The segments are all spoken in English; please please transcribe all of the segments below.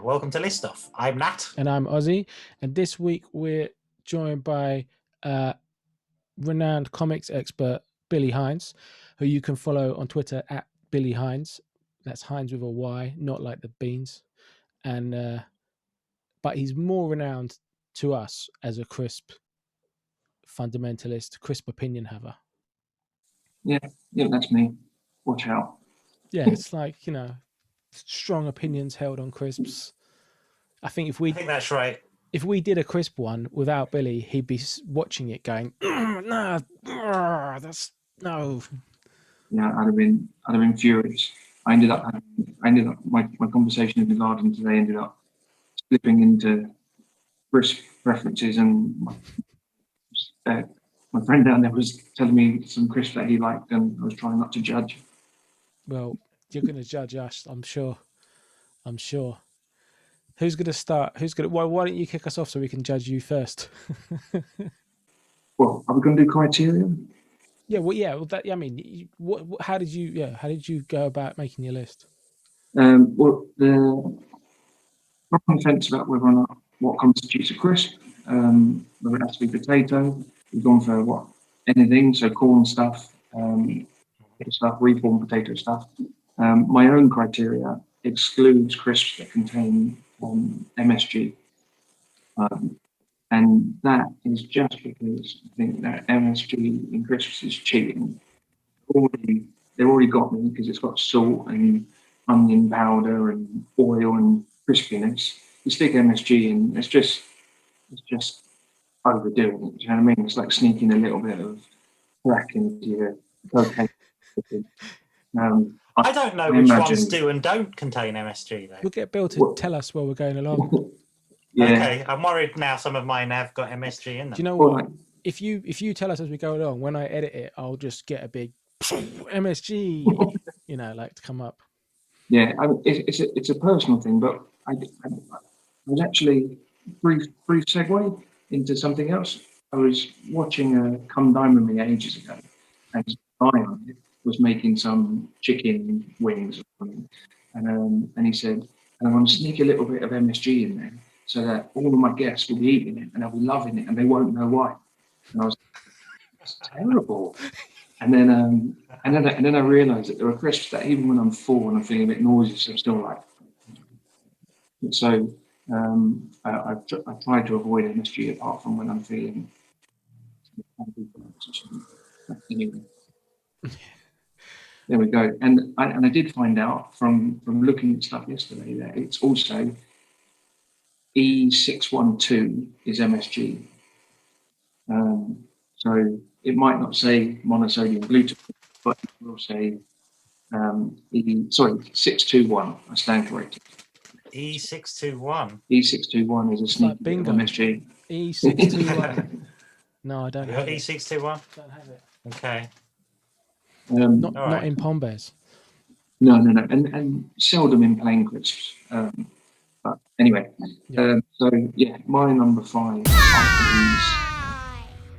welcome to List Off. I'm Nat. And I'm Ossie. And this week we're joined by renowned comics expert Billy Hynes, who you can follow on Twitter at Billy Hynes. That's Hynes with a Y, not like the beans. And but he's more renowned to us as a crisp fundamentalist, crisp opinion haver. Yeah, that's me. Watch out. Yeah, it's like, strong opinions held on crisps. I think that's right. If we did a crisp one without Billy, he'd be watching it going, no, that's no. Yeah, I'd have been furious. I ended up my conversation in the garden today ended up slipping into crisp references, and my friend down there was telling me some crisps that he liked, and I was trying not to judge. Well, you're going to judge us, I'm sure. Who's going to start? Why don't you kick us off so we can judge you first? Well, are we going to do criteria? Yeah. Well, I mean, how did you go about making your list? Well, the on the fence about whether or not what constitutes a crisp, whether it has to be potato. We've gone for anything, so corn stuff, reformed potato stuff. My own criteria excludes crisps that contain MSG, and that is just because I think that MSG in crisps is cheating. They've already got me because it's got salt and onion powder and oil and crispiness. You stick MSG in, it's just overdoing it. Do you know what I mean? It's like sneaking a little bit of crack into your cocaine. I don't know which ones do and don't contain MSG though. We'll get Bill to tell us while we're going along. Yeah. Okay, I'm worried now some of mine have got MSG in them. Do you know what? If you tell us as we go along, when I edit it, I'll just get a big MSG, to come up. Yeah, it's a personal thing, but I was actually brief segue into something else. I was watching Come Dine With Me ages ago, and Ryan was making some chicken wings, and he said, "And I want to sneak a little bit of MSG in there, so that all of my guests will be eating it and they'll be loving it and they won't know why." And I was like, "That's terrible." And then I realised that there are crisps that even when I'm full and I'm feeling a bit nauseous, I'm still like. So I try to avoid MSG apart from when I'm feeling. Anyway, there we go. And I did find out from looking at stuff yesterday that it's also E612 is MSG. So it might not say monosodium glutamate, but it will say 621. I stand corrected. E621. E621 is a sneaky MSG. E621. No, I don't have it. E621? Don't have it. Okay. Not in Pom-Bears. No. And seldom in plain crisps. But anyway, my number 5 are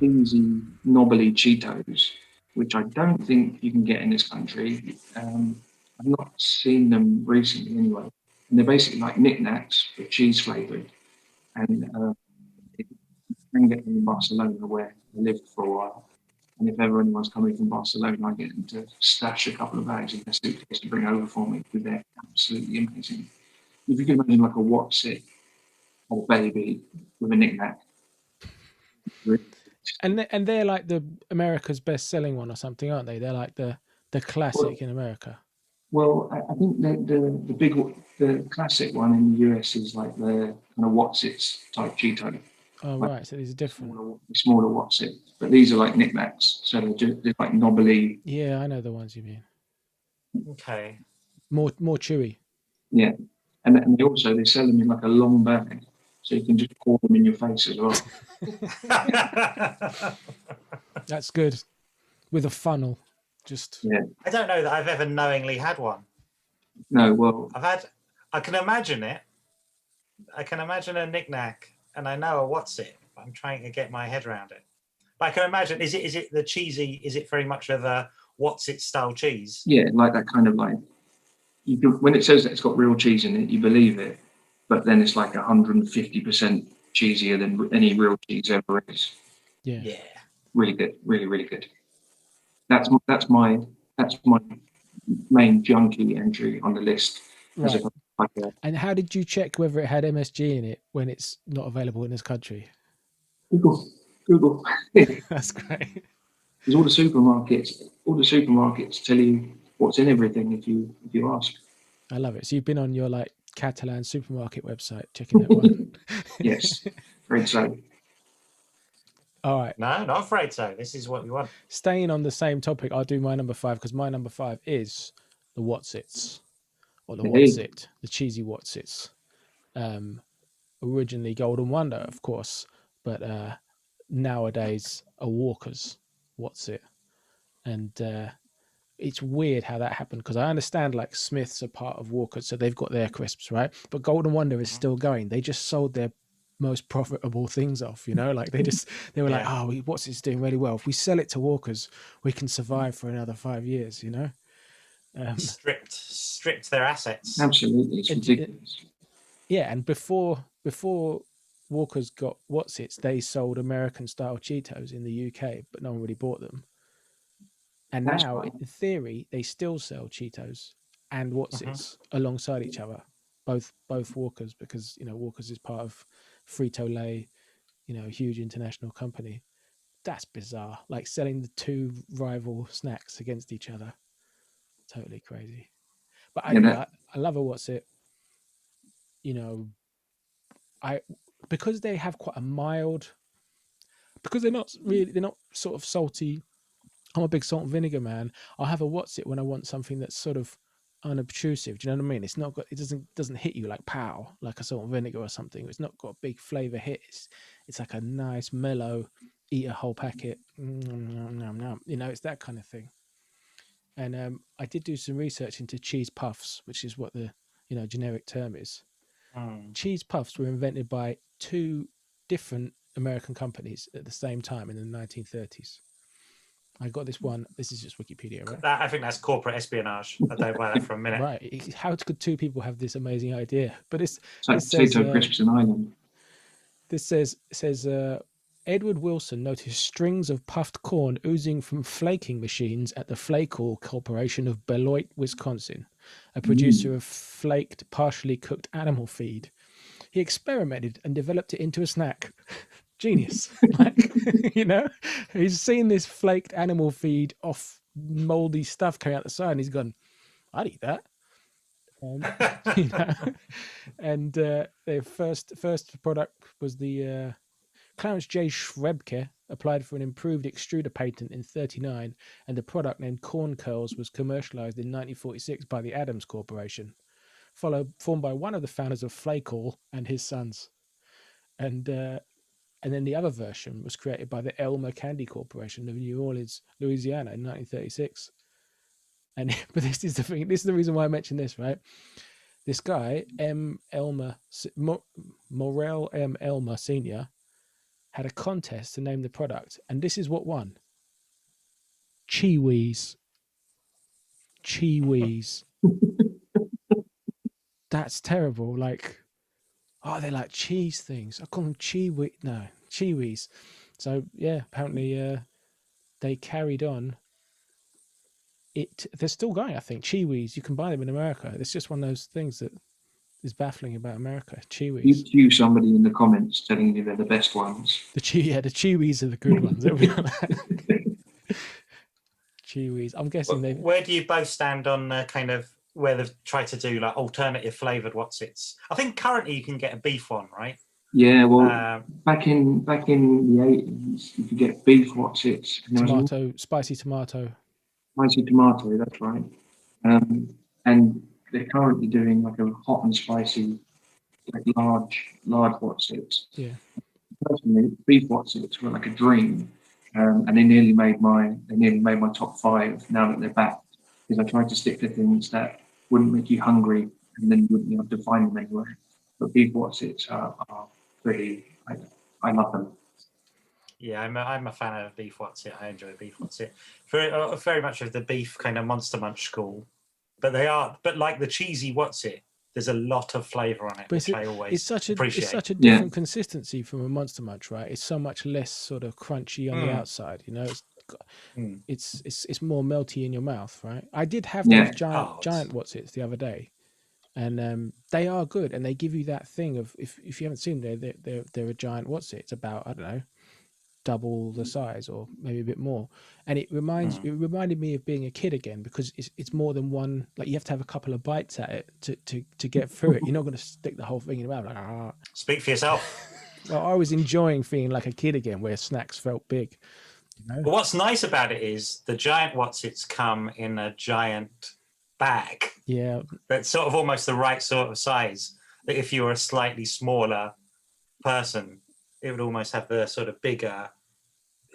these easy, knobbly Cheetos, which I don't think you can get in this country. I've not seen them recently anyway. And they're basically like knickknacks, but cheese flavoured. And you can get them in Barcelona, where I lived for a while. And if ever anyone's coming from Barcelona, I get them to stash a couple of bags in their suitcase to bring over for me, because they're absolutely amazing. If you can imagine like a what's it or baby with a knick-knack. And they're like the America's best-selling one or something, aren't they? They're like the classic in America. Well, I think the classic one in the US is like the kind of what's it's type Cheeto. Oh, right. So these are different. Smaller what's it, but these are like knickknacks. So they're like knobbly. Yeah, I know the ones you mean. Okay. More chewy. Yeah, and they sell them in like a long bag, so you can just pour them in your face as well. That's good. With a funnel. I don't know that I've ever knowingly had one. No, well, I can imagine it. I can imagine a knick-knack, and I know a what's it. I'm trying to get my head around it. But I can imagine, is it the cheesy? Is it very much of a what's it style cheese? Yeah, like that kind of like. When it says that it's got real cheese in it, you believe it. but then it's like 150% cheesier than any real cheese ever is. Yeah. Yeah. Really good, really, really good. That's my main junky entry on the list. As Right. if like a And how did you check whether it had MSG in it when it's not available in this country? Google. That's great. Because all the supermarkets tell you what's in everything if you ask. I love it. So you've been on your like Catalan supermarket website checking that one. Yes, afraid so. All right. No, not afraid so. This is what we want. Staying on the same topic, I'll do my number 5 because my number 5 is the Whatsits or the Hey. Whatsit, the cheesy Whatsits. Originally Golden Wonder, of course, but nowadays a Walker's Whatsit. And it's weird how that happened because I understand like Smiths are part of Walker's, so they've got their crisps, right? But Golden Wonder is still going. They just sold their most profitable things off, you know, like they were like, Yeah. oh, what's it's doing really well. If we sell it to Walker's, we can survive for another 5 years, you know. Stripped their assets. Absolutely, it's ridiculous. Yeah, and before Walker's got Whatsits, they sold American style Cheetos in the UK, but no one really bought them. And That's now, right. in theory, they still sell Cheetos and Whatsits alongside each other, both Walkers, because you know Walkers is part of Frito-Lay, you know, a huge international company. That's bizarre. Like selling the two rival snacks against each other, totally crazy. But I love a Whatsit. You know, because they have quite a mild, because they're not sort of salty. I'm a big salt and vinegar man. I'll have a What's It when I want something that's sort of unobtrusive. Do you know what I mean? It's not got, it doesn't hit you like pow, like a salt and vinegar or something. It's not got a big flavor hit. It's like a nice mellow, eat a whole packet. You know, it's that kind of thing. And I did do some research into cheese puffs, which is what the generic term is. Cheese puffs were invented by two different American companies at the same time in the 1930s. I got this one. This is just Wikipedia, right? I think that's corporate espionage. I don't buy that for a minute. Right. How could two people have this amazing idea? But it's like potato crisps in Ireland. This says Edward Wilson noticed strings of puffed corn oozing from flaking machines at the Flakehall Corporation of Beloit, Wisconsin, a producer of flaked, partially cooked animal feed. He experimented and developed it into a snack. Genius. Like, you know, he's seen this flaked animal feed off moldy stuff coming out the side and he's gone, I'd eat that. You know, and their first product was the Clarence J. Schrebke applied for an improved extruder patent in 1939, and the product named Corn Curls was commercialized in 1946 by the Adams Corporation, formed by one of the founders of Flakehall and his sons. And then the other version was created by the Elmer Candy Corporation of New Orleans, Louisiana in 1936. And but this is the thing. This is the reason why I mentioned this, right? This guy, Morel M. Elmer Sr., had a contest to name the product, and this is what won. Cheewees. Cheewees. That's terrible. Like, oh, they're like cheese things. I call them cheewees. No, cheewees. So yeah, apparently they carried on. They're still going, I think. Cheewees, you can buy them in America. It's just one of those things that is baffling about America. Cheewees. You somebody in the comments telling you they're the best ones. The Cheewees are the good ones. Cheewees. I'm guessing they. Where do you both stand on kind of where they've tried to do like alternative flavored Whatsits? I think currently you can get a beef one, right? Yeah, well, back in the 80s, you could get beef Whatsits. Spicy tomato. Spicy tomato, that's right. And they're currently doing like a hot and spicy, like large Whatsits. Yeah. Personally, beef Whatsits were like a dream, and they nearly made my top 5 now that they're back, because I tried to stick to things that wouldn't make you hungry and then you wouldn't be able to find them anywhere. But beef Whatsits are pretty. I love them. Yeah, I'm a fan of beef Whatsit. I enjoy beef Whatsit. Very much of the beef kind of Monster Munch school, but like the cheesy Whatsit there's a lot of flavour on it, But which I always appreciate. it's such a different consistency from a Monster Munch, right? It's so much less sort of crunchy on the outside, you know. It's more melty in your mouth, right? I did have those giant Whatsits the other day, and they are good, and they give you that thing of if you haven't seen them, they're a giant Whatsit. It's about, I don't know, double the size or maybe a bit more, and it reminded me of being a kid again, because it's more than one. Like, you have to have a couple of bites at it to get through it. You're not going to stick the whole thing in your mouth like, ah. Speak for yourself. Well, I was enjoying feeling like a kid again, where snacks felt big, you know? But what's nice about it is the giant Whatsits come in a giant bag. Yeah, That's sort of almost the right sort of size, that if you were a slightly smaller person, it would almost have the sort of bigger.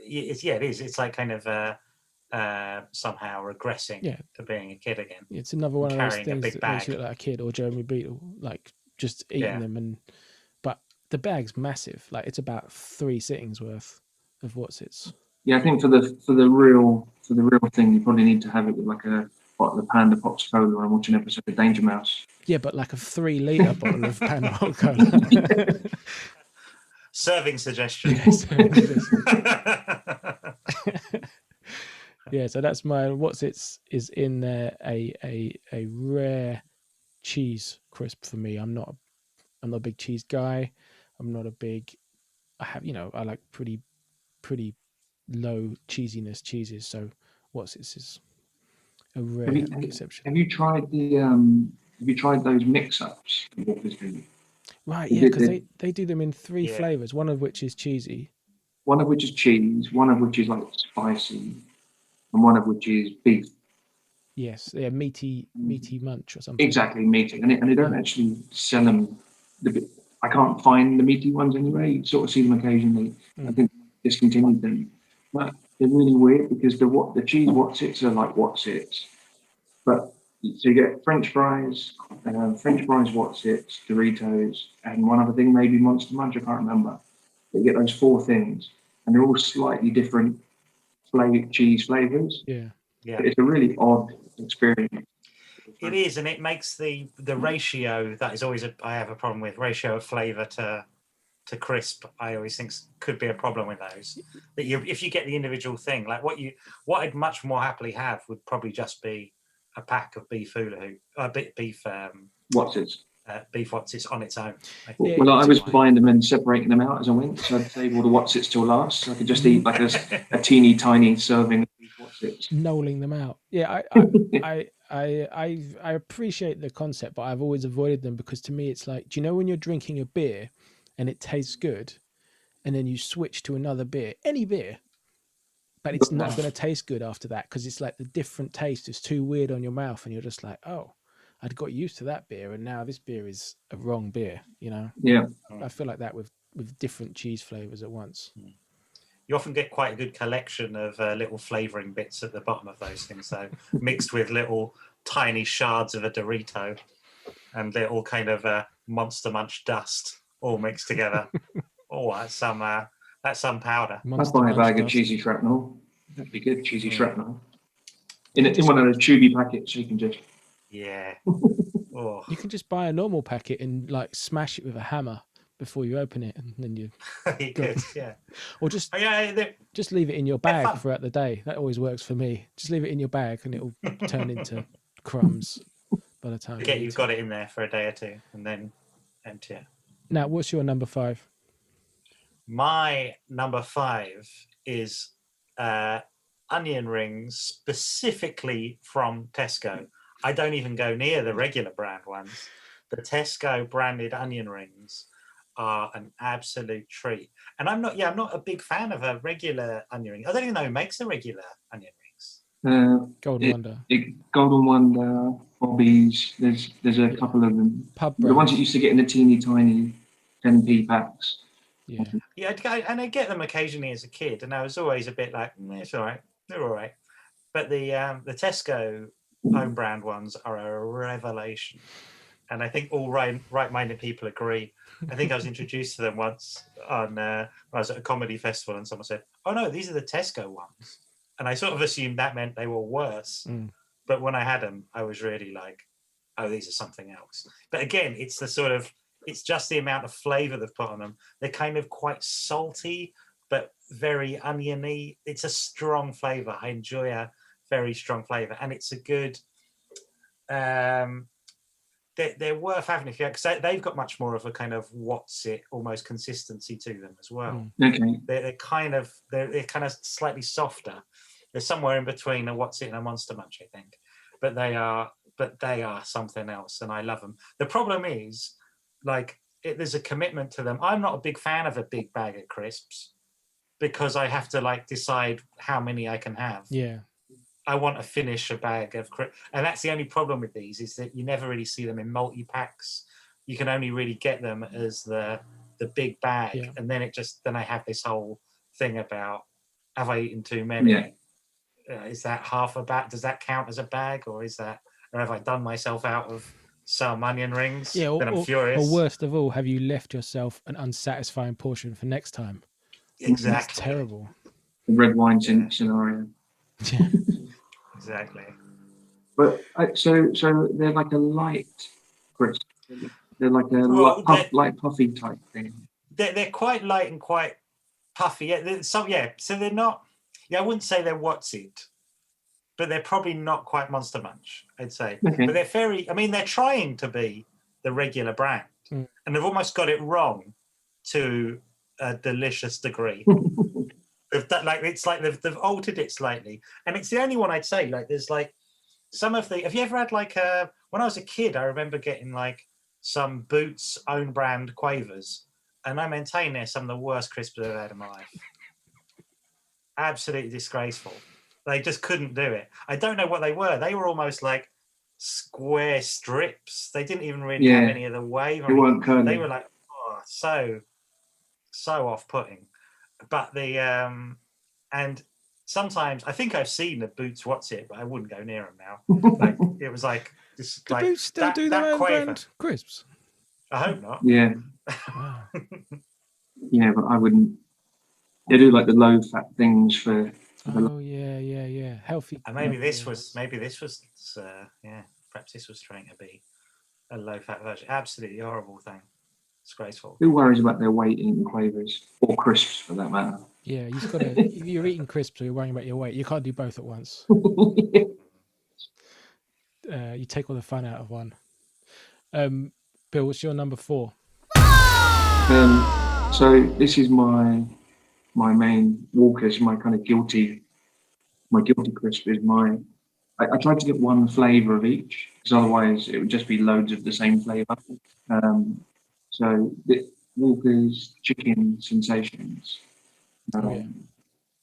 It is. It's like kind of somehow regressing to being a kid again. It's another one of those Carrying a things big that bag. makes you look like a kid, or Jeremy Beadle, like just eating them. But the bag's massive. Like, it's about 3 sittings worth of Whatsits. Yeah, I think for the real thing, you probably need to have it with like a bottle of Panda Pops Cola and watch an episode of Danger Mouse. Yeah, but like a 3-litre bottle of Panda Pop Cola. Serving suggestion. Yeah, so that's my Whatsits is in there, a rare cheese crisp for me. I'm not a big cheese guy. I'm not a big. I like pretty low cheesiness cheeses. So Whatsits is a rare exception. Have you tried those mix-ups? Right, yeah, because they do them in 3 flavors. One of which is cheesy. One of which is cheese. One of which is like spicy, and one of which is beef. Yes, they're meaty munch or something. Exactly, meaty, and they don't actually sell them. I can't find the meaty ones anyway. You sort of see them occasionally. I think they discontinued them, but they're really weird because the cheese Whatsits are like Whatsits, but so you get French fries, Whatsits, Doritos, and one other thing, maybe Monster Munch. I can't remember. But you get those 4 things, and they're all slightly different cheese flavors. Yeah. It's a really odd experience. It is, and it makes the ratio that is always I have a problem with, ratio of flavour to crisp. I always think could be a problem with those. That if you get the individual thing, like what I'd much more happily have would probably just be a pack of beef hula hoop, beef Whatsits. Beef Whatsits on its own. Well, I was buying them and separating them out as I went, so I'd save all the Whatsits till last, so I could just eat like a teeny tiny serving of beef Whatsits. Knolling them out. Yeah, I appreciate the concept, but I've always avoided them because to me it's like, do you know when you're drinking a beer and it tastes good, and then you switch to another beer, any beer, but it's not going to taste good after that because it's like the different taste is too weird on your mouth, and you're just like, oh, I'd got used to that beer, and now this beer is a wrong beer, you know? Yeah. I feel like that with different cheese flavors at once. You often get quite a good collection of little flavouring bits at the bottom of those things, so mixed with little tiny shards of a Dorito and little kind of Monster Munch dust all mixed together. Oh, that's some powder. I'd buy a bag of cheesy shrapnel. That'd be good, cheesy shrapnel. In one of those tubey packets, so you can just... Yeah. Oh. You can just buy a normal packet and like smash it with a hammer before you open it, and then you could, yeah. Or just leave it in your bag throughout the day. That always works for me. Just leave it in your bag and it'll turn into crumbs by the time you've got it in there for a day or two and then empty it. Now, what's your number 5? My number 5 is onion rings, specifically from Tesco. I don't even go near the regular brand ones. The Tesco branded onion rings are an absolute treat. And I'm not a big fan of a regular onion ring. I don't even know who makes the regular onion rings. Golden Wonder. Golden Wonder, Bobby's. There's a couple of them. The ones that used to get in the teeny tiny 10p packs. Yeah. Yeah, and I get them occasionally as a kid, and I was always a bit like, it's all right. They're all right. But the Tesco own brand ones are a revelation, and I think all right-minded people agree. I think I was introduced to them once when I was at a comedy festival, and someone said, "Oh no, these are the Tesco ones," and I sort of assumed that meant they were worse. But when I had them, I was really like, oh, these are something else. But again, it's just the amount of flavor they've put on them. They're kind of quite salty, but very oniony. It's a strong flavor. I enjoy a very strong flavor, and it's a good. They're worth having if you, because they've got much more of a kind of what's it almost consistency to them as well. Okay. They're kind of slightly softer. They're somewhere in between a what's it and a Monster Munch, I think. But they are something else, and I love them. The problem is, like, there's a commitment to them. I'm not a big fan of a big bag of crisps because I have to like decide how many I can have. Yeah. I want to finish a bag of crisps, and that's the only problem with these is that you never really see them in multi-packs. You can only really get them as the big bag, and then I have this whole thing about, have I eaten too many? Yeah. Is that half a bag? Does that count as a bag, or have I done myself out of some onion rings? Yeah, then I'm furious. Or worst of all, have you left yourself an unsatisfying portion for next time? Exactly. That's terrible. The red wine scenario. Yeah. Exactly. But so they're like a light crisp. They're like a light puffy type thing. They're quite light and quite puffy. So they're not. Yeah, I wouldn't say they're what's it, but they're probably not quite Monster Munch, I'd say. Okay. But they're very. I mean, they're trying to be the regular brand, and they've almost got it wrong to a delicious degree. They've altered it slightly, and it's the only one I'd say. Like, there's like some of the. Have you ever had like when I was a kid, I remember getting like some Boots own brand Quavers, and I maintain they're some of the worst crisps I've ever had in my life. Absolutely disgraceful. They just couldn't do it. I don't know what they were. They were almost like square strips. They didn't even really have any of the wave. They weren't curly. They were like so off-putting. But and sometimes I think I've seen the Boots what's it, but I wouldn't go near them now. Like, it was like this. Do like, Boots still do their own brand crisps? I hope not. Yeah. Wow. Yeah, but I wouldn't. They do like the low fat things for. Oh yeah. Healthy. And maybe this was perhaps this was trying to be a low fat version. Absolutely horrible thing. Disgraceful. Who worries about their weight eating Quavers or crisps for that matter? Yeah, you've got to. If you're eating crisps or you're worrying about your weight, you can't do both at once. You take all the fun out of one. Bill, what's your number 4? So this is my main Walker's, my kind of guilty crisp is I tried to get one flavour of each, because otherwise it would just be loads of the same flavour. So the Walker's Chicken Sensations,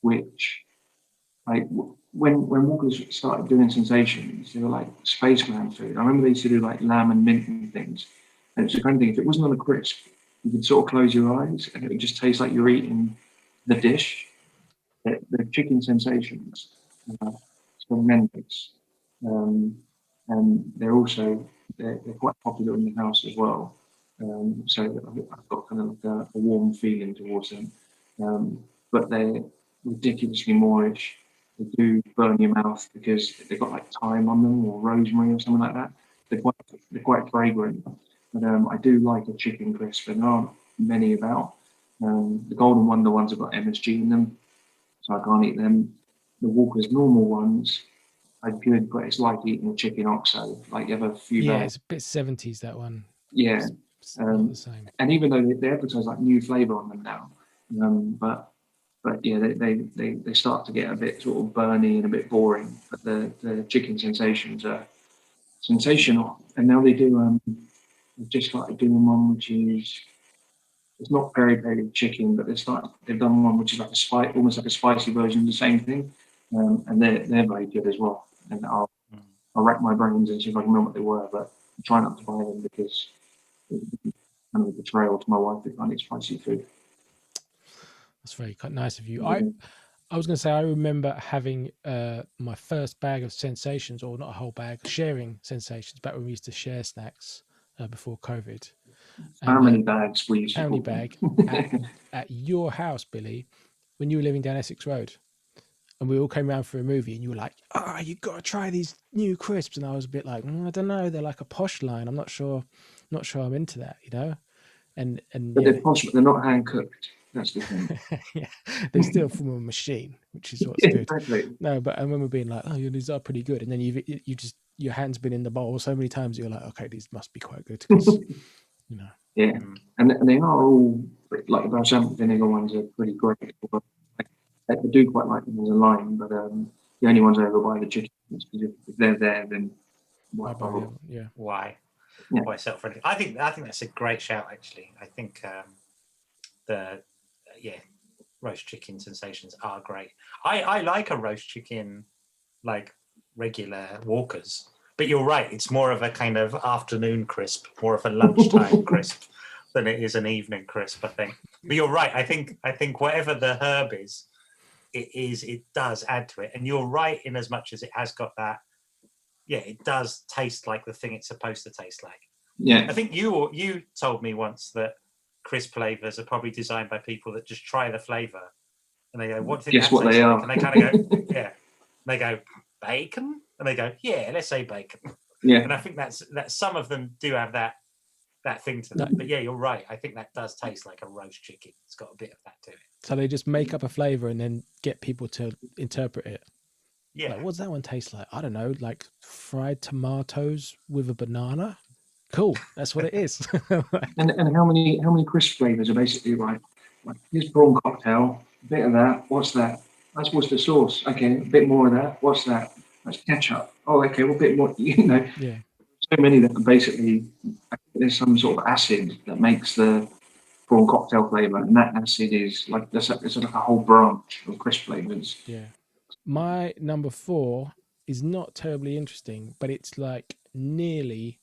which when Walker's started doing Sensations, they were like spaceman food. I remember they used to do like lamb and mint and things. And it's the kind of thing, if it wasn't on a crisp, you could sort of close your eyes and it would just taste like you're eating the dish. The Chicken Sensations, it's tremendous. And they're quite popular in the house as well. So I've got kind of like a warm feeling towards them. But they're ridiculously moreish. They do burn your mouth because they've got like thyme on them or rosemary or something like that. They're quite fragrant. But I do like a chicken crisp, and there aren't many about. The Golden Wonder ones have got MSG in them, so I can't eat them. The Walker's normal ones are good, but it's like eating a chicken oxo. Like you have a few. Yeah, it's a bit 70s, that one. Yeah. It's not the same. And even though they advertise like new flavour on them now, but yeah, they start to get a bit sort of burny and a bit boring. But the Chicken Sensations are sensational. And now they do they've just started doing one which is, it's not peri chicken, but they've done one which is like almost like a spicy version of the same thing, and they're very good as well. And I'll rack my brains and see if I can remember what they were, but I try not to buy them because it's kind of a betrayal to my wife if I eat spicy food. That's very nice of you. I was going to say, I remember having my first bag of Sensations, or not a whole bag, sharing Sensations, back when we used to share snacks before COVID. Family bags we used to family bag at your house, Billy, when you were living down Essex Road. and we all came around for a movie, and you were like, "Oh, you got to try these new crisps," and I was a bit like, I don't know, they're like a posh line. I'm not sure I'm into that, you know. And But yeah, they're posh, but they're not hand cooked. That's the thing. yeah, they're still from a machine, which is what's Yeah, good. exactly. No, but I remember being like, "Oh, yeah, these are pretty good," and then you just your hand's been in the bowl so many times, you're like, "Okay, these must be quite good," because you know. Yeah, and they are all like the balsamic vinegar ones are pretty great. I do quite like them as a line, but the only ones I ever buy the chicken ones, because if they're there, then why bother? Yeah. Why? Yeah. Why settle for anything? I think that's a great shout. Actually, I think roast chicken sensations are great. I like a roast chicken like regular Walkers, but you're right. It's more of a kind of afternoon crisp, more of a lunchtime crisp than it is an evening crisp, I think. But you're right. I think whatever the herb is, it does add to it. And you're right in as much as it has got that. Yeah, it does taste like the thing it's supposed to taste like. Yeah. I think you told me once that crisp flavors are probably designed by people that just try the flavor and they go, "What do you think Guess that what tastes they like?" are. And they kind of go, "Yeah." And they go, "Bacon?" And they go, "Yeah, let's say bacon." Yeah. And I think that some of them do have that thing to them. But yeah, you're right. I think that does taste like a roast chicken. It's got a bit of that to it. So they just make up a flavor and then get people to interpret it. Yeah. Like, what does that one taste like? I don't know, like fried tomatoes with a banana. Cool, that's what it is. And how many crisp flavors are basically like here's prawn cocktail, a bit of that. What's that? That's Worcester sauce. Okay, a bit more of that. What's that? That's ketchup. Oh, okay, well, a bit more. You know, Yeah. so many that are basically there's some sort of acid that makes the prawn cocktail flavor, and that acid is like there's like a whole branch of crisp flavors. Yeah. My number 4 is not terribly interesting, but it's like nearly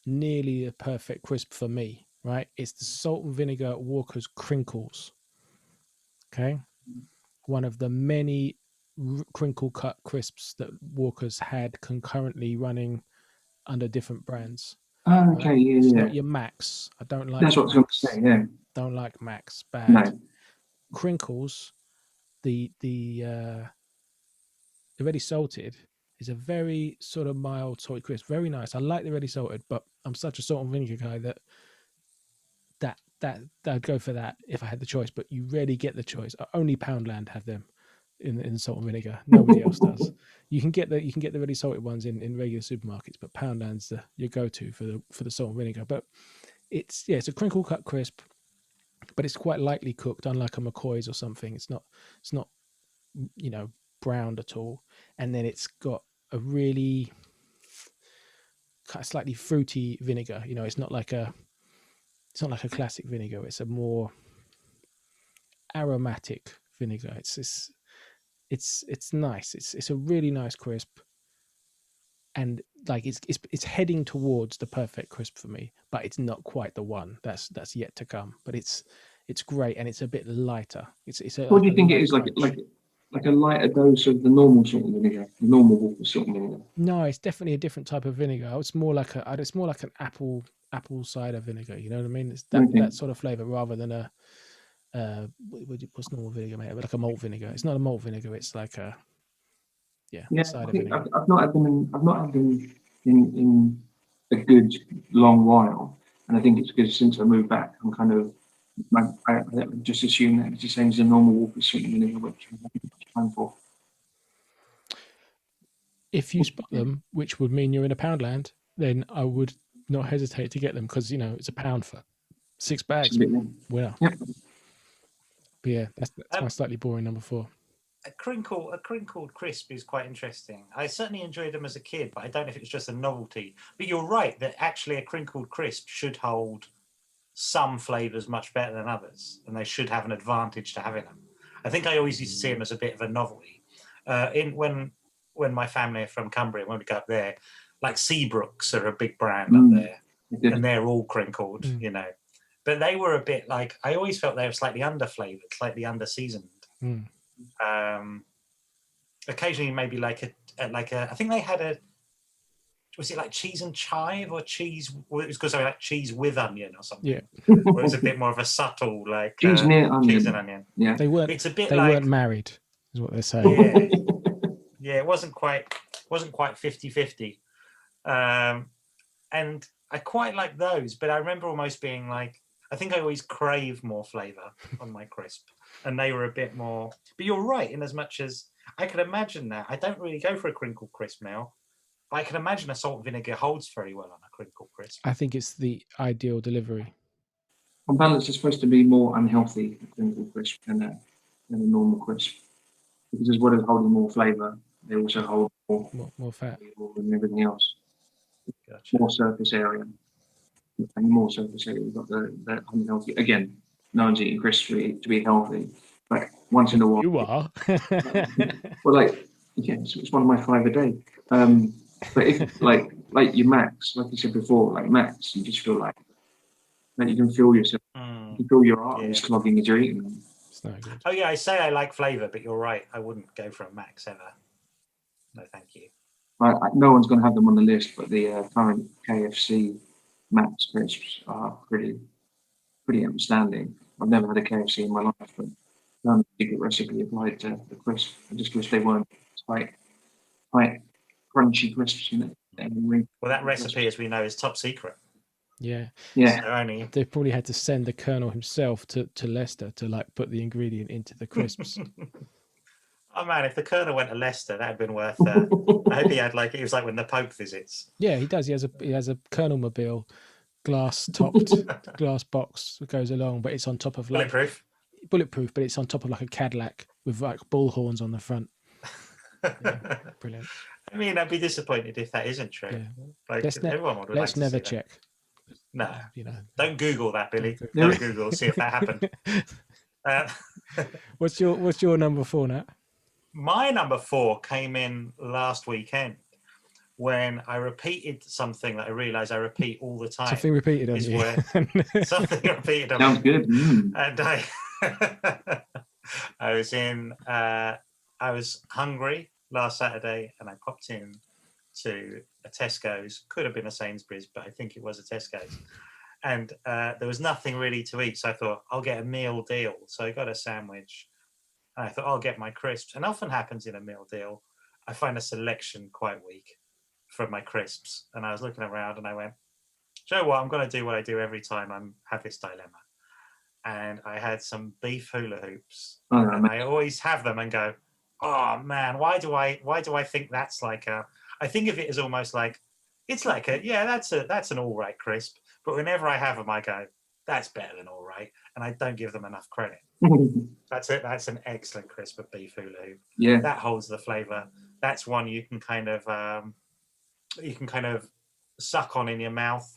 a perfect crisp for me, right? It's the salt and vinegar Walker's Crinkles. Okay. One of the many crinkle cut crisps that Walker's had concurrently running under different brands. Okay, right? yeah, It's yeah. not your Max. I don't like That's what I was going to say. Yeah. Don't like Max. Bad. No. Crinkles, the ready salted is a very sort of mild salty crisp. Very nice. I like the ready salted, but I'm such a salt and vinegar guy that I'd go for that if I had the choice. But you rarely get the choice. Only Poundland have them in salt and vinegar. Nobody else does. You can get the ready salted ones in regular supermarkets, but Poundland's your go-to for the salt and vinegar. But it's a crinkle cut crisp, but it's quite lightly cooked, unlike a McCoy's or something. It's not browned at all. And then it's got a really kind of slightly fruity vinegar. It's not like a classic vinegar. It's a more aromatic vinegar. It's nice. It's a really nice crisp, and like it's heading towards the perfect crisp for me, but it's not quite the one. That's yet to come. But it's great, and it's a bit lighter. What do you think it is? Like a lighter dose of the normal salt and vinegar, the normal salt and vinegar? No, it's definitely a different type of vinegar. It's more like an apple cider vinegar. You know what I mean? It's that sort of flavor rather than what's normal vinegar made? Like a malt vinegar. It's not a malt vinegar. It's like a cider vinegar. I've not had them in a good long while, and I think it's because since I moved back, I'm kind of I just assume that it's the same as the normal Walker's salt and vinegar, which I haven't much time for. If you spot them, which would mean you're in a Poundland, then I would not hesitate to get them because it's a pound for 6 bags. Winner. Yep. But yeah, that's my slightly boring number 4. A crinkled crisp is quite interesting. I certainly enjoyed them as a kid, but I don't know if it was just a novelty. But you're right that actually a crinkled crisp should hold some flavors much better than others, and they should have an advantage to having them. I think I always used to see them as a bit of a novelty. When my family are from Cumbria, when we go up there, like Seabrooks are a big brand up there, and they're all crinkled, But they were a bit like, I always felt they were slightly under-flavored, slightly under-seasoned. Occasionally, maybe like I think they had was it like cheese and chive or cheese? Well, it was because they like cheese with onion or something. Yeah, or it was a bit more of a subtle like cheese and onion. Cheese and onion. Yeah, they weren't. It's a bit they like, weren't married. is what they're saying. Yeah, it wasn't quite 50-50. And I quite like those, but I remember almost being like, I think I always crave more flavour on my crisp, and they were a bit more. But you're right, in as much as I could imagine that. I don't really go for a crinkle crisp now, but I can imagine a salt and vinegar holds very well on a crinkle crisp. I think it's the ideal delivery. On balance, it's supposed to be more unhealthy crinkle crisp than a normal crisp, because as well as holding more flavour, they also hold More fat. and everything else. Gotcha. More surface area. And more surface area. We've got the unhealthy. Again, no one's eating crisps to be healthy, but once in a while. You are. Well, like, yeah, it's one of my 5 a day. But if like your Max, like you said before, like Max, you just feel like you can feel yourself, you can feel your arteries clogging as you're eating them. It's not good. Oh yeah, I say I like flavour, but you're right. I wouldn't go for a Max ever. No, thank you. No one's going to have them on the list, but the current KFC Max crisps are pretty outstanding. I've never had a KFC in my life, but secret recipe applied to the crisp. I just wish they weren't quite crunchy crisps in it. Well, that recipe, as we know, is top secret. Yeah. Yeah. So they probably had to send the Colonel himself to Leicester to like put the ingredient into the crisps. Oh man, if the Colonel went to Leicester, that'd been worth. I hope he had it was like when the Pope visits. Yeah, he does. He has a Colonel mobile, glass topped glass box that goes along, but it's on top of like bulletproof, but it's on top of like a Cadillac with like bull horns on the front. Yeah, brilliant. I mean, I'd be disappointed if that isn't true. Yeah. Like everyone would let's like to never see check. No, you know. Don't Google that, Billy. Don't Google. See if that happened. What's your number 4, Nat? My number 4 came in last weekend when I repeated something that I realised I repeat all the time. Something repeated on you. Something repeated on me. Sounds good. And I was hungry last Saturday, and I popped in to a Tesco's. Could have been a Sainsbury's, but I think it was a Tesco's. And there was nothing really to eat, so I thought I'll get a meal deal. So I got a sandwich. And I thought I'll get my crisps. And often happens in a meal deal, I find a selection quite weak from my crisps. And I was looking around and I went, do you know what? I'm going to do what I do every time I have this dilemma. And I had some beef hula hoops. And I always have them and go, oh man, why do I think that's like a? I think of it as almost like it's like that's an all right crisp. But whenever I have them, I go, that's better than all right, and I don't give them enough credit. That's it. That's an excellent crisp of beef hula hoop. Yeah, that holds the flavour. That's one you can kind of suck on in your mouth.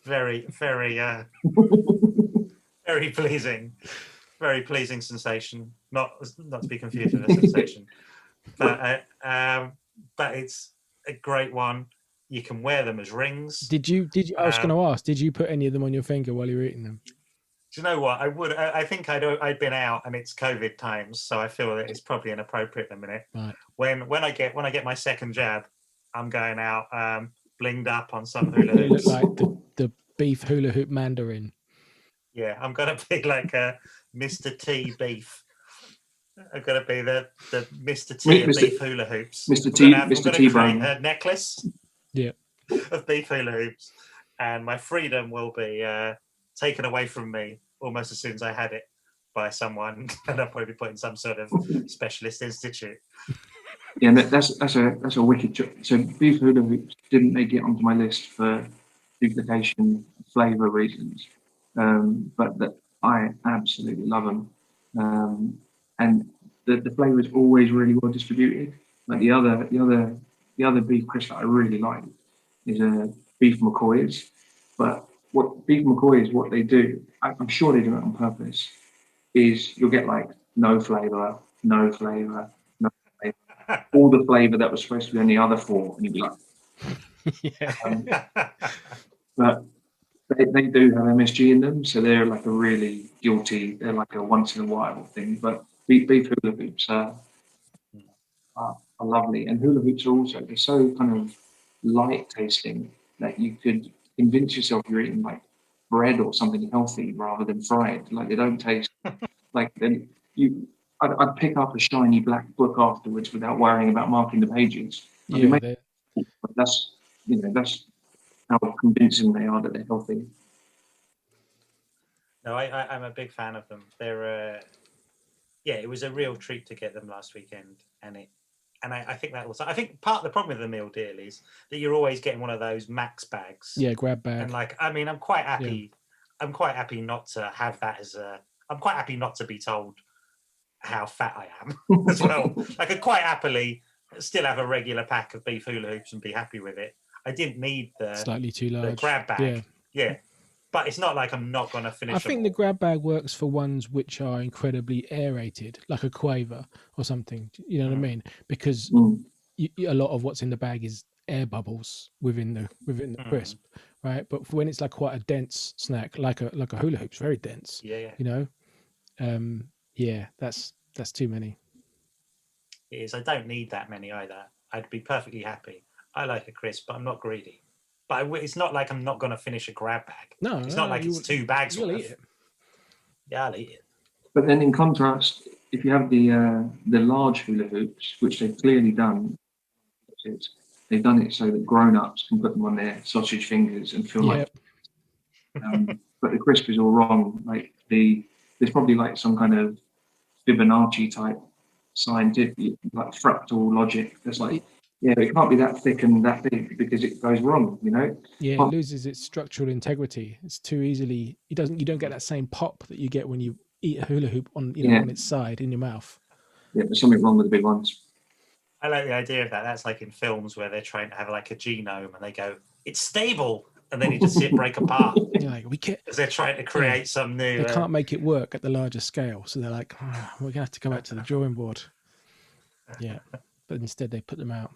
Very, very, very pleasing. Very pleasing sensation. Not to be confused with a sensation, but it's a great one. You can wear them as rings. Did you? I was going to ask. Did you put any of them on your finger while you were eating them? Do you know what? I would. I think I'd been out, and it's COVID times, so I feel that it's probably inappropriate in a minute. Right. When I get my second jab, I'm going out blinged up on some hula hoops. You look like the beef hula hoop mandarin. Yeah, I'm gonna be like a Mr. T beef. I'm gonna be the Mr. T of beef hula hoops. Mr. T create a necklace. Yeah. Of beef hula hoops, and my freedom will be taken away from me almost as soon as I had it by someone, and I'll probably put in some sort of specialist institute. Yeah, that's a wicked choice. So beef hula hoops didn't make it onto my list for duplication flavour reasons, but that I absolutely love them, and the flavour is always really well distributed. Like the other beef crisp that I really like is beef McCoy's, but what beef McCoy's, what they do, I'm sure they do it on purpose, is you'll get like no flavour, all the flavour that was supposed to be on the other 4, and you'd be like, yeah. But they do have MSG in them, so they're like a really guilty. They're like a once in a while thing. But beef hula hoops are lovely, and hula hoops are also, they're so kind of light tasting that you could convince yourself you're eating like bread or something healthy rather than fried. Like they don't taste like then I'd pick up a shiny black book afterwards without worrying about marking the pages. Yeah, That's that's how convincing they are that they're healthy. No, I'm a big fan of them. They're it was a real treat to get them last weekend, and I think that also. I think part of the problem with the meal deal is that you're always getting one of those max bags. Yeah, grab bag. And like, I mean, I'm quite happy. Yeah. I'm quite happy not to have that as a. I'm quite happy not to be told how fat I am as well. I could quite happily still have a regular pack of beef hula hoops and be happy with it. I didn't need the slightly too large the grab bag. Yeah. But it's not like I'm not going to finish. I think the grab bag works for ones which are incredibly aerated, like a Quaver or something. You know what I mean? Because a lot of what's in the bag is air bubbles within the crisp, right? But when it's like quite a dense snack, like a hula hoop's very dense. Yeah. You know, that's too many. It is. I don't need that many either. I'd be perfectly happy. I like a crisp, but I'm not greedy. But it's not like I'm not going to finish a grab bag. No, it's not like it's 2 bags worth. Eat it. Yeah, I'll eat it. But then, in contrast, if you have the large hula hoops, which they've clearly done, they've done it so that grown-ups can put them on their sausage fingers and feel like. But the crisp is all wrong. Like there's probably like some kind of Fibonacci type scientific, like fractal logic. That's like. Yeah, it can't be that thick and that big because it goes wrong, you know. Yeah, it loses its structural integrity. It's too easily. You don't get that same pop that you get when you eat a hula hoop on on its side in your mouth. Yeah, there's something wrong with the big ones. I like the idea of that. That's like in films where they're trying to have like a genome and they go, "It's stable," and then you just see it break apart. You're like, we can't. Because they're trying to create some new. They can't make it work at the larger scale, so they're like, we're gonna have to go back to the drawing board. Yeah, but instead they put them out.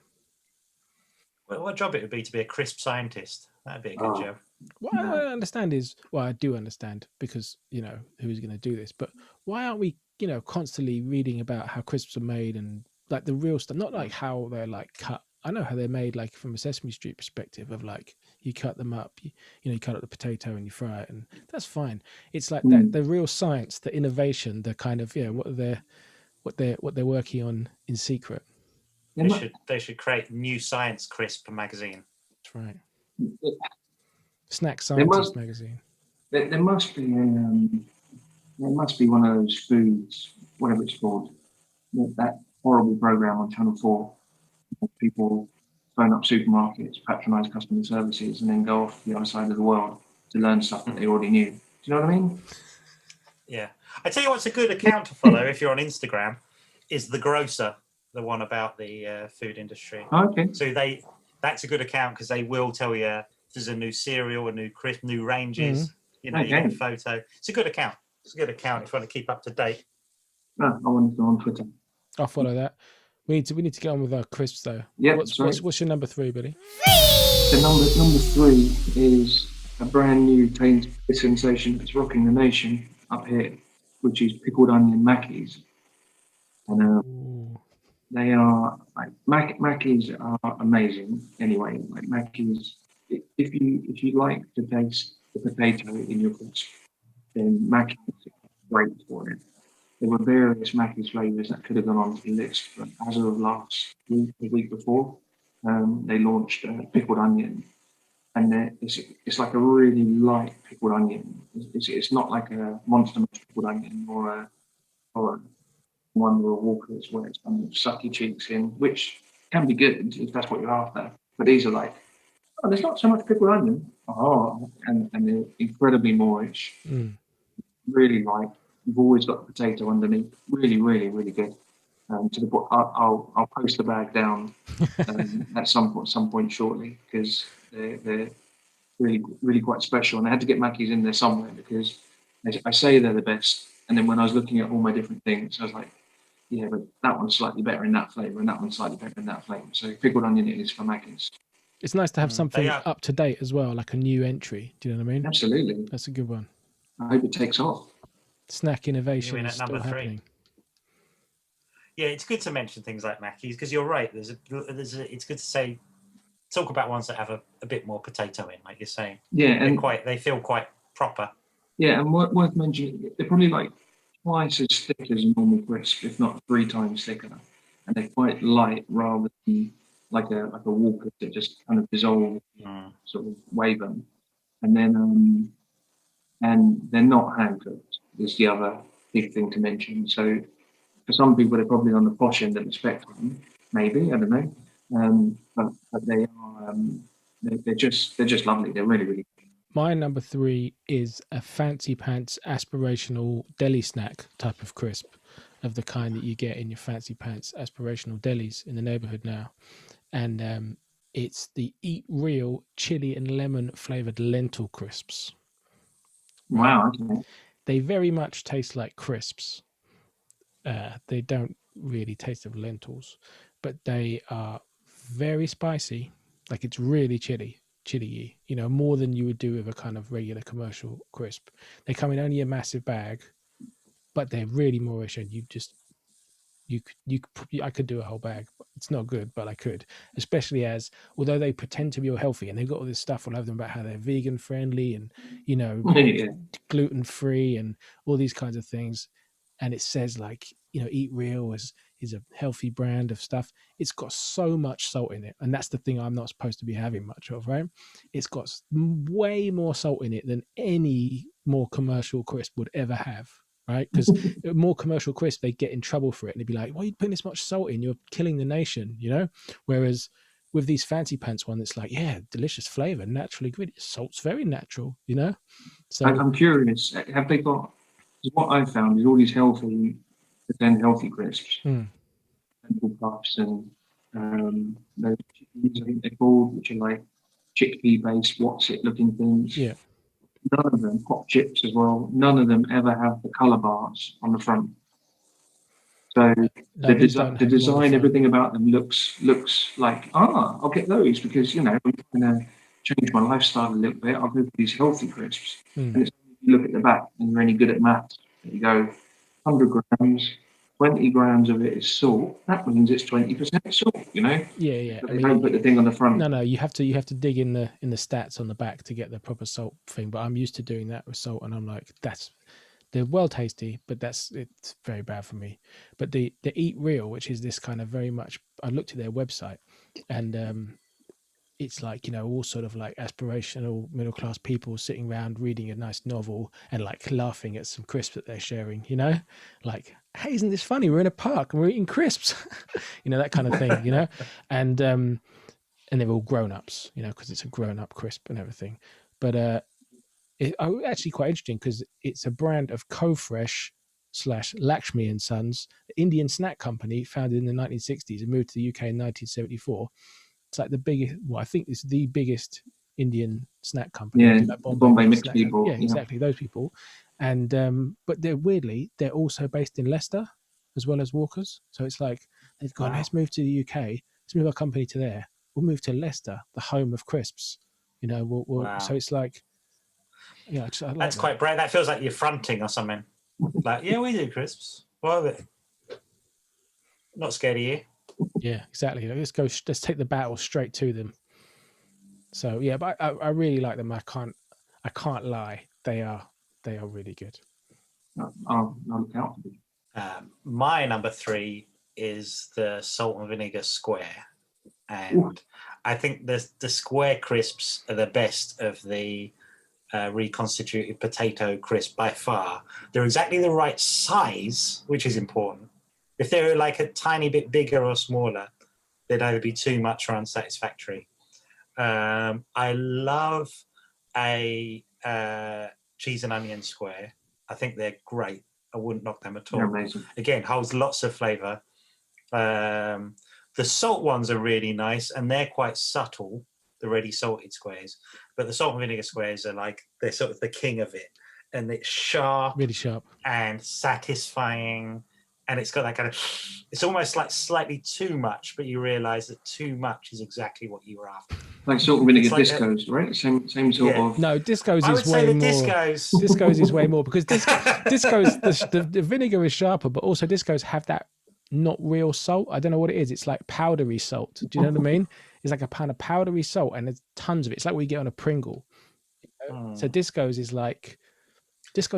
Well, what job it would be to be a crisp scientist? That'd be a good job. What I understand is, I do understand because who's going to do this, but why aren't we, constantly reading about how crisps are made and like the real stuff, not like how they're like cut. I know how they're made, like from a Sesame Street perspective of like you cut them up, you cut up the potato and you fry it, and that's fine. It's like that the real science, the innovation, the kind of what they're working on in secret. They should create New Science Crisp magazine. That's right. Snack Scientist magazine. There must be one of those foods, whatever it's called, that horrible program on Channel 4. People phone up supermarkets, patronise customer services, and then go off to the other side of the world to learn stuff that they already knew. Do you know what I mean? Yeah. I tell you what's a good account to follow if you're on Instagram is The Grocer. The one about the food industry. Okay. So that's a good account because they will tell you if there's a new cereal, a new crisp, new ranges. You get a photo. It's a good account. It's a good account if you want to keep up to date. I want to go on Twitter. I'll follow that. We need to get on with our crisps though. Yeah. What's your number 3, Billy? The number 3 is a brand new taste sensation that's rocking the nation up here, which is pickled onion Mackies. And they are like Mackies are amazing. Anyway, like Mackies, if you like to taste the potato in your crisp, then Mackies is great for it. There were various Mackies flavors that could have gone on the list, but as of last week, the week before, they launched pickled onion, and it's like a really light pickled onion. It's not like a monster pickled onion or a one with Walkers where it's kind of sucky cheeks in, which can be good if that's what you're after. But these are like, there's not so much pickled onion. And they're incredibly moorish. Really light. You've always got the potato underneath. Really, really, really good. To the point, I'll post the bag down at some point shortly because they're really, really quite special. And I had to get Mackies in there somewhere because I say they're the best. And then when I was looking at all my different things, I was like, yeah, but that one's slightly better in that flavour, and that one's slightly better in that flavour. So pickled onion it is for Mackies. It's nice to have something up to date as well, like a new entry. Do you know what I mean? Absolutely. That's a good one. I hope it takes off. Snack innovation is still happening. Yeah, it's good to mention things like Mackies because you're right. It's good to talk about ones that have a bit more potato in, like you're saying. Yeah, and they feel quite proper. Yeah, and worth mentioning, they're probably like twice as thick as a normal crisp, if not 3 times thicker, and they're quite light rather than like a Walker that just kind of dissolve, sort of waver. And then and they're not hand cooked. Is the other big thing to mention. So for some people, they're probably on the posh end of the spectrum. Maybe, I don't know. But they are they're just lovely. They're really, really good. My number 3 is a fancy pants aspirational deli snack type of crisp, of the kind that you get in your fancy pants aspirational delis in the neighborhood now. And it's the Eat Real chili and lemon flavored lentil crisps. Wow. Okay. They very much taste like crisps. They don't really taste of lentils, but they are very spicy. Like, it's really chili, more than you would do with a kind of regular commercial crisp. They come in only a massive bag, but they're really moorish, and I could do a whole bag. It's not good, but I could, especially as, although they pretend to be all healthy and they've got all this stuff all over them about how they're vegan friendly and, Yeah. gluten free and all these kinds of things. And it says, like, Eat Real is a healthy brand of stuff. It's got so much salt in it. And that's the thing I'm not supposed to be having much of, right? It's got way more salt in it than any more commercial crisp would ever have. Right, because more commercial crisp, they get in trouble for it, and they'd be like, "Why are you putting this much salt in? You're killing the nation," Whereas with these fancy pants one, it's like, yeah, delicious flavor, naturally good. Salt's very natural, So I'm curious. Have they got? What I've found is all these healthy crisps, lentil puffs, and those chickpeas, I think they're called, which are like chickpea based, what's it looking things. yeah, None of them, pop chips as well, none of them ever have the colour bars on the front. So no, the design, everything about them looks like, I'll get those because, I'm going to change my lifestyle a little bit. I'll go for these healthy crisps. And it's, you look at the back and you're only good at maths. You go 100 grams, 20 grams of it is salt. That means it's 20% salt, Yeah. But they don't put the thing on the front. No, you have to dig in the stats on the back to get the proper salt thing. But I'm used to doing that with salt, and I'm like, they're well tasty, but it's very bad for me. But the Eat Real, which is this kind of very much, I looked at their website, and it's like, all sort of like aspirational middle class people sitting around reading a nice novel and like laughing at some crisps that they're sharing, like, hey, isn't this funny? We're in a park and we're eating crisps, that kind of thing, and they're all grown ups, because it's a grown up crisp and everything. But it's actually quite interesting because it's a brand of Co-Fresh / Lakshmi and Sons, Indian snack company founded in the 1960s and moved to the UK in 1974. It's like the biggest, I think it's the biggest Indian snack company. Yeah, like Bombay mixed people. Yeah, exactly, those people. And but they're also based in Leicester as well as Walkers. So it's like they've gone, let's move to the UK, let's move our company to there. We'll move to Leicester, the home of crisps. So it's like, yeah, that's quite brave. That feels like you're fronting or something. Like, yeah, we do crisps. Well, not scared of you. Yeah, exactly. Let's take the battle straight to them. So yeah, but I really like them. I can't lie. They are really good. I'll look out for them. My number 3 is the salt and vinegar square, and I think the square crisps are the best of the reconstituted potato crisp by far. They're exactly the right size, which is important. If they were like a tiny bit bigger or smaller, they'd either be too much or unsatisfactory. I love a cheese and onion square. I think they're great. I wouldn't knock them at all. They're amazing. Again, holds lots of flavour. The salt ones are really nice, and they're quite subtle, the ready salted squares. But the salt and vinegar squares are like, they're sort of the king of it. And it's sharp. Really sharp. And satisfying. And it's got that kind of, it's almost like slightly too much, but you realise that too much is exactly what you were after. Like salt and vinegar discos, right? Same sort of. No, discos is way more. Discos is way more because discos, the vinegar is sharper, but also discos have that not real salt. I don't know what it is. It's like powdery salt. Do you know what I mean? It's like a pound of powdery salt, and there's tons of it. It's like what you get on a Pringle. So discos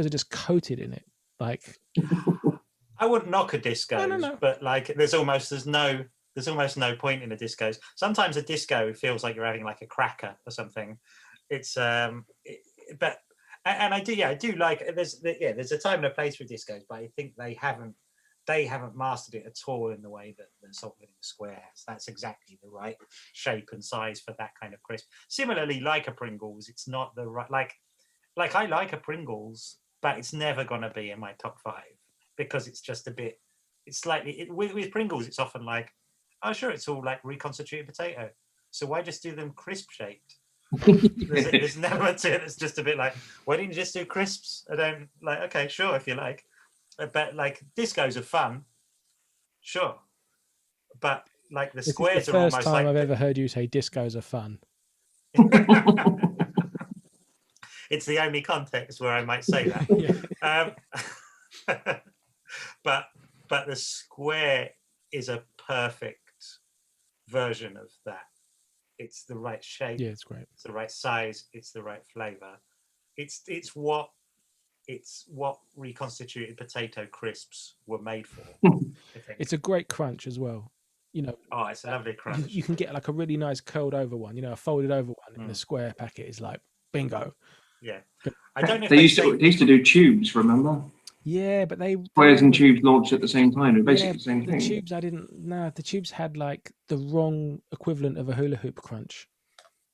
are just coated in it. Like, I wouldn't knock a discos, no. but like there's almost no point in a discos. Sometimes a disco feels like you're having like a cracker or something. It's but and I do like there's a time and a place for discos, but I think they haven't mastered it at all in the way that the salt vinegar square has. That's exactly the right shape and size for that kind of crisp. Similarly, like a Pringles, it's not the right like I like a Pringles, but it's never going to be in my top 5 because it's just a bit. It's slightly with Pringles. It's often like, oh sure, it's all like reconstituted potato. So why just do them crisp shaped? There's an element to it that's just a bit like, why didn't you just do crisps? I don't like. Okay, sure, if you like, but like discos are fun, sure, but like the squares the are first almost time like I've ever heard you say discos are fun. It's the only context where I might say that. But the square is a perfect version of that. It's the right shape. Yeah, it's great. It's the right size. It's the right flavor. It's what reconstituted potato crisps were made for. I think. It's a great crunch as well. You know, oh, it's a lovely crunch. You can get like a really nice curled over one. You know, a folded over one in a square packet is like bingo. Yeah, I don't know if they used to do tubes. Remember? Yeah, but squares and tubes launched at the same time. They're basically the same thing. The tubes the tubes had like the wrong equivalent of a hula hoop crunch.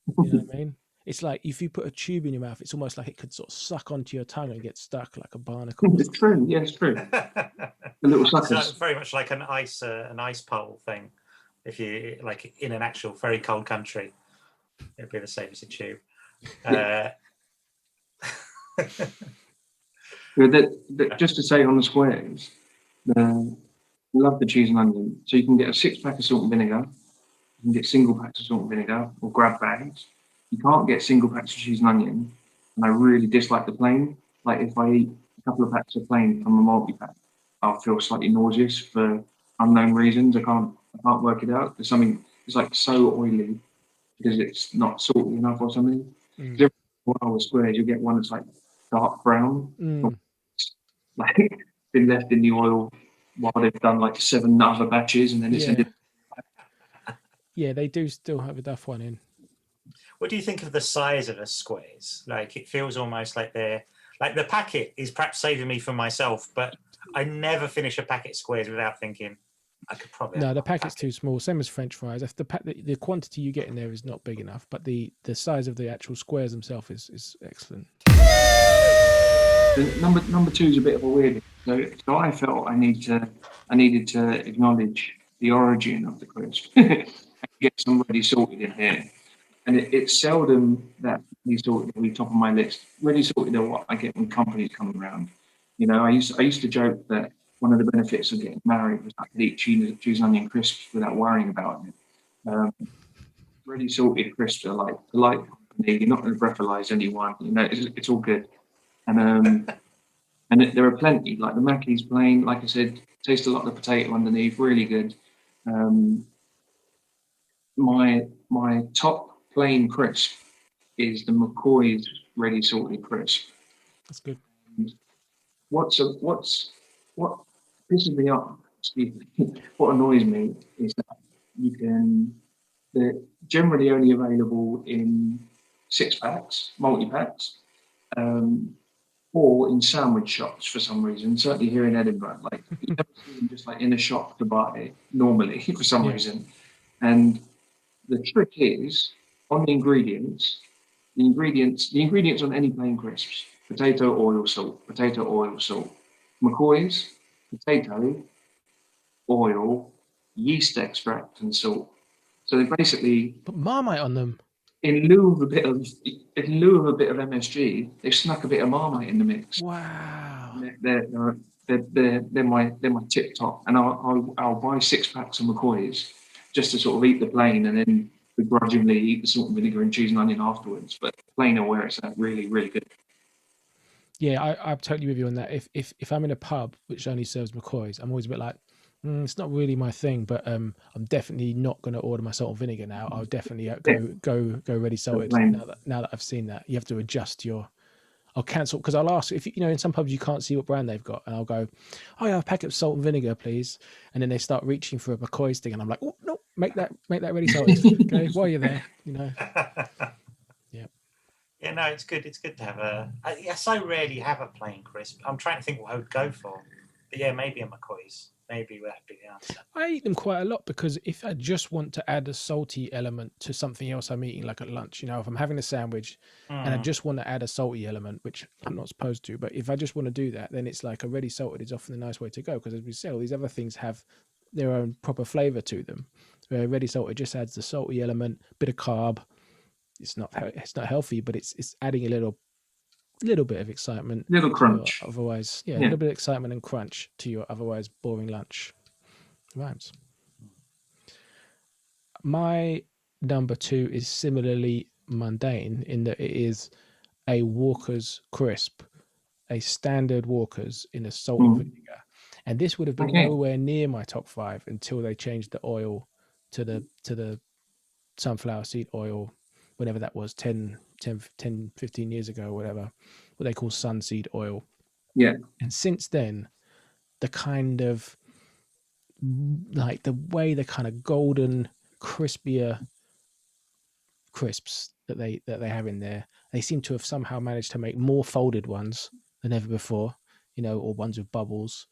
You know what I mean? It's like if you put a tube in your mouth, it's almost like it could sort of suck onto your tongue and get stuck like a barnacle. It's true. Yeah, it's true. The little suckers. So very much like an ice pole thing. If you like in an actual very cold country, it'd be the same as a tube. Just to say on the squares, I love the cheese and onion. So you can get a 6-pack of salt and vinegar. You can get single packs of salt and vinegar or grab bags. You can't get single packs of cheese and onion. And I really dislike the plain. Like if I eat a couple of packs of plain from a multi-pack, I'll feel slightly nauseous for unknown reasons. I can't work it out. There's something, it's like so oily because it's not salty enough or something. Every while with squares, you get one that's like dark brown. Like been left in the oil while they've done like 7 other batches and then it's ended. Yeah, they do still have a duff one in. What do you think of the size of the squares? Like it feels almost like they're like the packet is perhaps saving me from myself, but I never finish a packet of squares without thinking I could probably. No, the packet's too small. Same as French fries. If the quantity you get in there is not big enough, but the size of the actual squares themselves is excellent. Number 2 is a bit of a weird. So I felt I needed to acknowledge the origin of the crisp and get some ready salted in here. And it's seldom that ready salted will be top of my list. Ready salted are what I get when companies come around. You know, I used to joke that one of the benefits of getting married was I could eat cheese and onion crisps without worrying about it. Ready salted crisps are like polite company. You're not going to breathalyze anyone. You know, it's all good. And there are plenty, like the Mackey's plain, like I said, taste a lot of the potato underneath, really good. My top plain crisp is the McCoy's ready salted crisp. That's good. What pisses me off, what annoys me is that they're generally only available in 6-packs, multi-packs, or in sandwich shops for some reason. Certainly here in Edinburgh, like you never see them just like in a shop to buy normally for some reason. And the trick is on the ingredients on any plain crisps: potato, oil, salt. McCoy's, potato, oil, yeast extract, and salt. So they basically put Marmite on them. In lieu of a bit of MSG, they've snuck a bit of Marmite in the mix. Wow. They're my tip top, and I'll buy 6-packs of McCoy's just to sort of eat the plain and then begrudgingly eat the salt and vinegar and cheese and onion afterwards. But plain are where it's at, really, really good. Yeah, I'm totally with you on that. If I'm in a pub which only serves McCoy's, I'm always a bit like, it's not really my thing, but I'm definitely not going to order my salt and vinegar now. I'll definitely go ready salted. Now that I've seen that, you have to adjust your. I'll cancel because I'll ask if in some pubs you can't see what brand they've got, and I'll go, "Oh yeah, a packet of salt and vinegar, please." And then they start reaching for a McCoy's thing, and I'm like, "Oh no, make that ready salted." Okay, while you're there, Yeah. Yeah, no, it's good. It's good to have yes, I rarely have a plain crisp. I'm trying to think what I would go for. But yeah, maybe a McCoy's. Maybe that'd be the answer. I eat them quite a lot because if I just want to add a salty element to something else I'm eating, like at lunch, if I'm having a sandwich and I just want to add a salty element, which I'm not supposed to, but if I just want to do that, then it's like a ready salted is often a nice way to go because, as we say, all these other things have their own proper flavor to them. Where ready salted just adds the salty element, bit of carb. It's not healthy, but it's adding a little bit of excitement, little crunch. Otherwise, a little bit of excitement and crunch to your otherwise boring lunch. Rhymes. My number 2 is similarly mundane in that it is a Walker's crisp, a standard Walker's in a salt and vinegar, and this would have been nowhere near my top 5 until they changed the oil to the sunflower seed oil, whenever that was 10, 15 years ago, or whatever, what they call sunseed oil. Yeah. And since then, the kind of like the way the kind of golden, crispier crisps that they have in there, they seem to have somehow managed to make more folded ones than ever before, or ones with bubbles,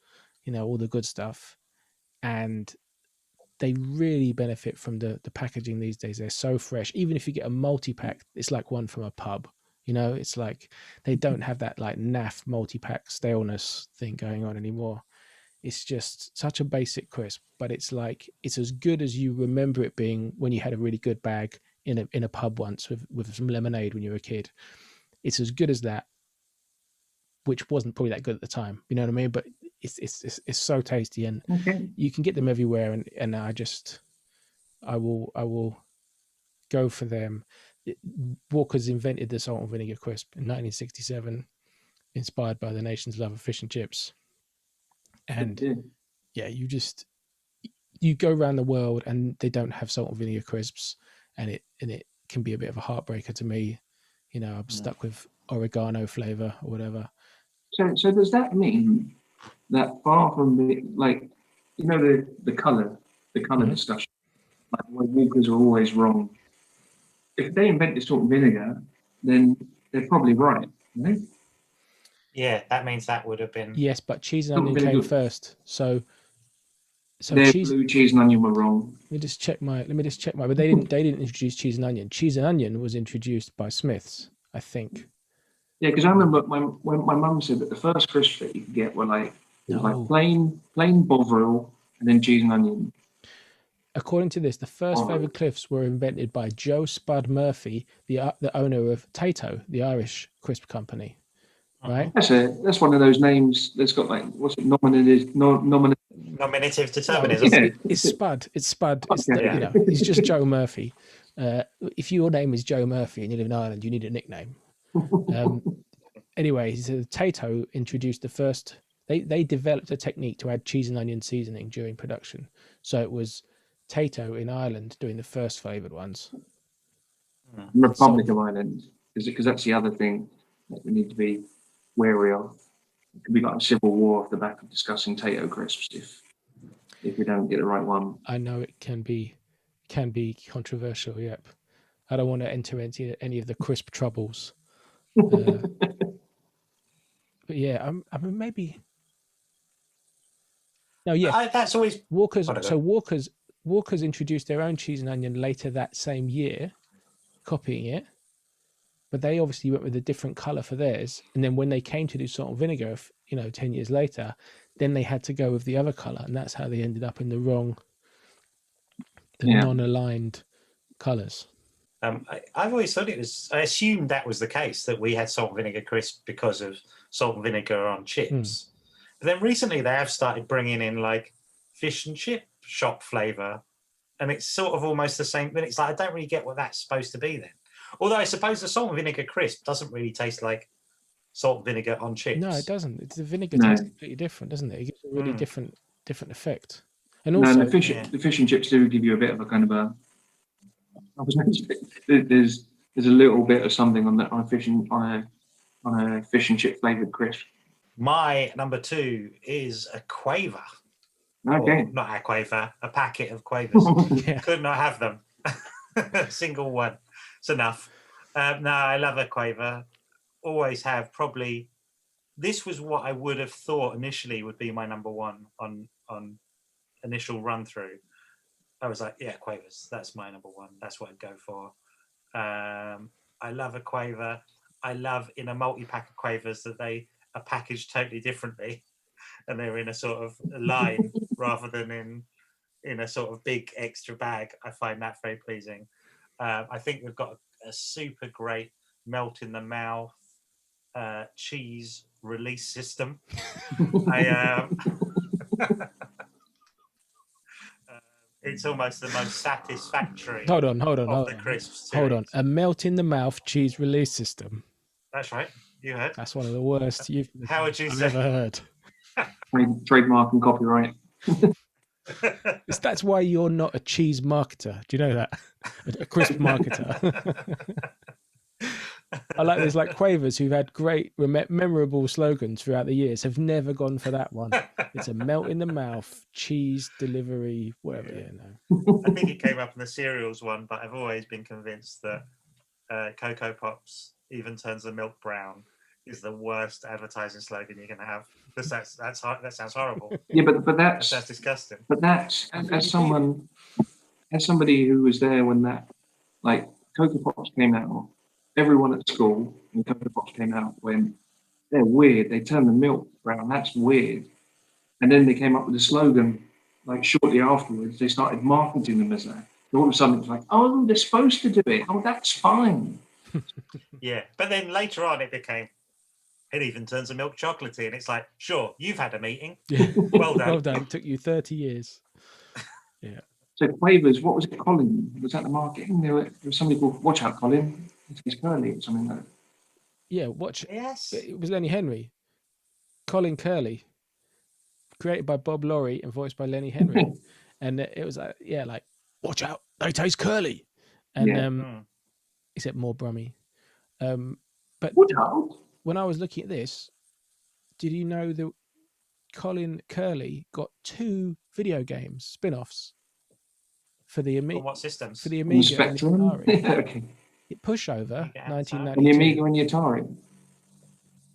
all the good stuff. And they really benefit from the packaging these days. They're so fresh. Even if you get a multi-pack, it's like one from a pub. It's like they don't have that like naff multi-pack staleness thing going on anymore. It's just such a basic crisp, but it's as good as you remember it being when you had a really good bag in a pub once with some lemonade when you were a kid. It's as good as that, which wasn't probably that good at the time. You know what I mean? But it's so tasty, and you can get them everywhere. And I will go for them. Walker's invented the salt and vinegar crisp in 1967, inspired by the nation's love of fish and chips. And you go around the world and they don't have salt and vinegar crisps, and it can be a bit of a heartbreaker to me. I'm stuck with oregano flavor or whatever. So does that mean that far from the the color discussion, like where Walkers are always wrong? If they invented salt and vinegar, then they're probably right, right? Yeah, that means that would have been. Yes, but cheese and onion came first. So blue cheese and onion were wrong. Let me just check my. But they didn't introduce cheese and onion. Cheese and onion was introduced by Smiths, I think. Yeah, because I remember when my mum said that the first crisps that you could get were like plain Bovril and then cheese and onion. According to this, the first flavoured cliffs were invented by Joe Spud Murphy, the owner of Tato, the Irish crisp company. Right. That's one of those names that's got like what's it nominative determinism. Yeah. It's Spud. Okay. It's just Joe Murphy. If your name is Joe Murphy and you live in Ireland, you need a nickname. Anyway, so Tato introduced the first. They developed a technique to add cheese and onion seasoning during production. So it was Tato in Ireland doing the first flavoured ones. Republic of Ireland, because that's the other thing that we need to be wary of. It could be like a civil war off the back of discussing Tato crisps if we don't get the right one. I know it can be controversial. Yep, I don't want to enter into any of the crisp troubles. But yeah, I mean maybe. No, yeah, that's always Walker's. So Walker's introduced their own cheese and onion later that same year, copying it. But they obviously went with a different color for theirs. And then when they came to do salt and vinegar, 10 years later, then they had to go with the other color. And that's how they ended up in the non-aligned colors. I've always thought I assumed that was the case, that we had salt and vinegar crisp because of salt and vinegar on chips. But then recently they have started bringing in like fish and chip shop flavor. And it's sort of almost the same. But it's like, I don't really get what that's supposed to be then. Although I suppose the salt and vinegar crisp doesn't really taste like salt and vinegar on chips. No, it doesn't. The vinegar tastes completely different, doesn't it? It gives a really different effect. And also, the fish and chips do give you a bit of a kind of a. There's a little bit of something on that on a on a fish and chip flavoured crisp. My number 2 is a Quaver. Okay. Or not a Quaver, a packet of Quavers. Yeah. Could not have them. Single one. It's enough. No, I love a Quaver. Always have. Probably. This was what I would have thought initially would be my number 1 on initial run through. I was like, yeah, Quavers. That's my number 1. That's what I'd go for. I love a Quaver. I love in a multi-pack of Quavers that they are packaged totally differently, and they're in a sort of line rather than in a sort of big extra bag. I find that very pleasing. I think we've got a super great melt in the mouth cheese release system. It's almost the most satisfactory. Hold on. The crisps. Hold on. A melt in the mouth cheese release system. That's right. You heard. That's one of the worst How would you I've say? ever heard. Trademark and copyright. That's why you're not a cheese marketer. Do you know that? A crisp marketer. I like there's like Quavers who've had great memorable slogans throughout the years have never gone for that one. It's a melt in the mouth cheese delivery, whatever. Yeah, no. I think it came up in the cereals one, but I've always been convinced that Cocoa Pops even turns the milk brown is the worst advertising slogan you can have. Because that sounds horrible. Yeah, but that's disgusting. But that's as somebody who was there when that, like, Cocoa Pops came out. Everyone at school when Cocoa Pops came out went, they're weird. They turn the milk brown. That's weird. And then they came up with a slogan. Like shortly afterwards, they started marketing them as that. All of a sudden, it's like, oh, they're supposed to do it. Oh, that's fine. Yeah, but then later on, it even turns a milk chocolatey, and it's like, sure, you've had a meeting. Yeah. Well done. Well done. It took you 30 years. Yeah. So Quavers, what was it, Colin? Was that the marketing? There was somebody called Watch Out, Colin. It's Curly or something like that. Yeah, watch. Yes. It was Lenny Henry. Colin Curley. Created by Bob Laurie and voiced by Lenny Henry. And it was like, yeah, like, watch out, they taste curly. And except more brummy. But Watch out. When I was looking at this, did you know that Colin Curley got 2 video games spin-offs for the Amiga? On what systems? For the Amiga and the Atari. Okay. Pushover, 1992. And the Amiga and the Atari.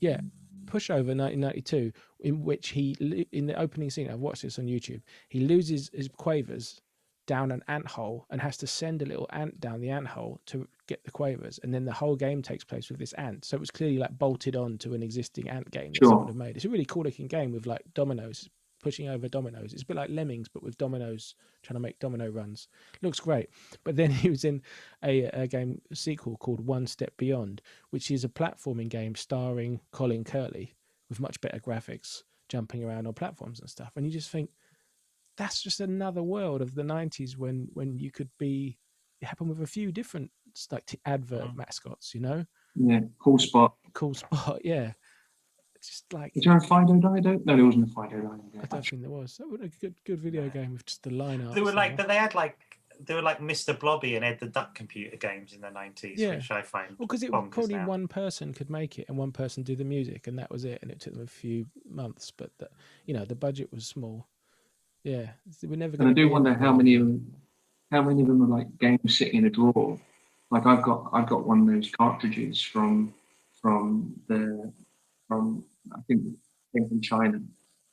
Yeah, Pushover, 1992, in which in the opening scene, I've watched this on YouTube, he loses his Quavers down an ant hole and has to send a little ant down the ant hole to get the Quavers, and then the whole game takes place with this ant. So it was clearly like bolted on to an existing ant game that someone had made. It's a really cool looking game with like dominoes, pushing over dominoes. It's a bit like Lemmings, but with dominoes, trying to make domino runs. Looks great. But then he was in a game sequel called One Step Beyond, which is a platforming game starring Colin Curley with much better graphics, jumping around on platforms and stuff. And you just think, that's just another world of the 90s when you could be, it happened with a few different like advert mascots, you know? Yeah, Cool Spot. Cool Spot, yeah. It's just like... Is there a Fido Dido? No, there wasn't a Fido Dido. I don't think there was. That was a good video game with just the line art. They were like, but they had like, they were like Mr. Blobby and Ed the Duck computer games in the 90s, which I find because it probably now. One person could make it and one person do the music, and that was it. And it took them a few months, but the budget was small. Yeah, we're never. And I do wonder how many of them are like games sitting in a drawer. Like I've got one of those cartridges from I think from China,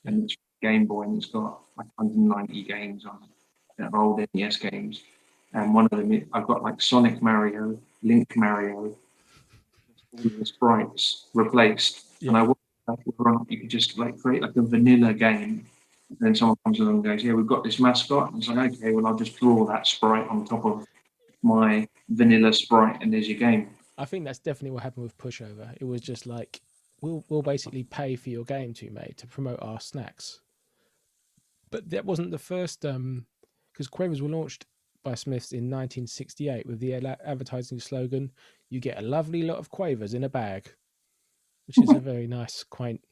and it's Game Boy, and it's got like 190 games on it. They're old NES games, and one of them I've got like Sonic Mario, Link Mario, all the sprites replaced, and I wonder whether or not you could just like create like a vanilla game. And then someone comes along and goes, yeah, we've got this mascot. And it's like, okay, well, I'll just draw that sprite on top of my vanilla sprite, and there's your game. I think that's definitely what happened with Pushover. It was just like, we'll basically pay for your game to be made to promote our snacks. But that wasn't the first, because Quavers were launched by Smiths in 1968 with the advertising slogan, you get a lovely lot of Quavers in a bag, which is a very nice, quaint.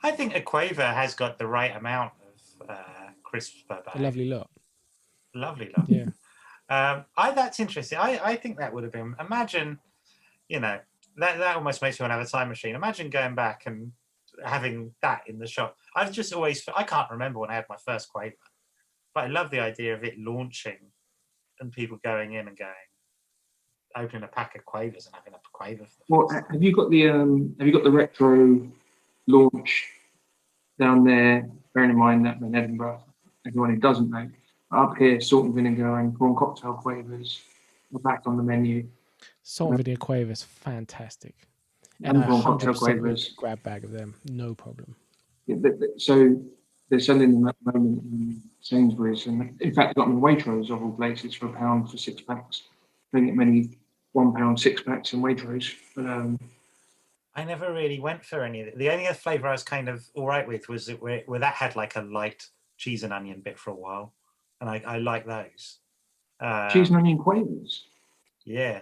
I think a Quaver has got the right amount of crisps per bag. A lovely lot. Lovely lot. Yeah. That's interesting. I think that would have been, imagine, That almost makes me want to have a time machine. Imagine going back and having that in the shop. I've just always, I can't remember when I had my first Quaver, but I love the idea of it launching and people going in and going, opening a pack of Quavers and having a Quaver. Well, have you got the retro launch down there? Bearing in mind that in Edinburgh, everyone who doesn't know, up here, salt and vinegar and prawn cocktail Quavers are back on the menu. Salt and vinegar Quavers, fantastic. And And I prawn cocktail 100% would Quavers. grab a bag of them, no problem. Yeah, so they're selling them at the moment in Sainsbury's, and in fact, got them in Waitrose of all places for £1 for 6 packs. I think many £1 6 packs in Waitrose, but I never really went for any of it. The only other flavour I was kind of all right with was where that had like a light cheese and onion bit for a while, and I like those. cheese and onion Quavers. Yeah.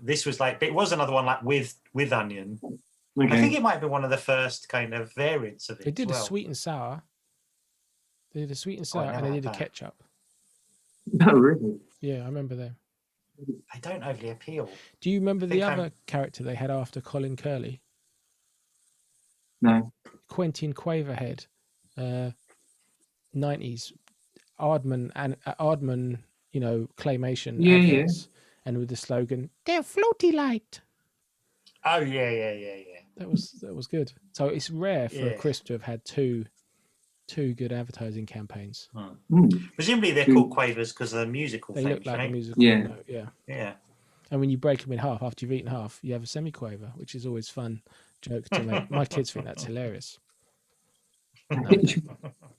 This was like, it was another one like with onion. Okay. I think it might be one of the first kind of variants of it. They did as a well. sweet and sour. They did a sweet and Oh, I sour, and never they had did a that. ketchup. No, really. Yeah, I remember them. They don't overly appeal. Do you remember the think other character they had after Colin Curley? No. Quentin Quaverhead, 90s Aardman and Aardman, claymation Yeah, yeah. adverts, and with the slogan "They're floaty light." Oh yeah. That was good. So it's rare for a Yeah. crisp to have had two good advertising campaigns. Presumably they're called Quavers because of the musical They thing. look like a right? musical Yeah. note, yeah. Yeah. And when you break them in half, after you've eaten half, you have a semi-quaver, which is always fun joke to make. My kids think that's hilarious.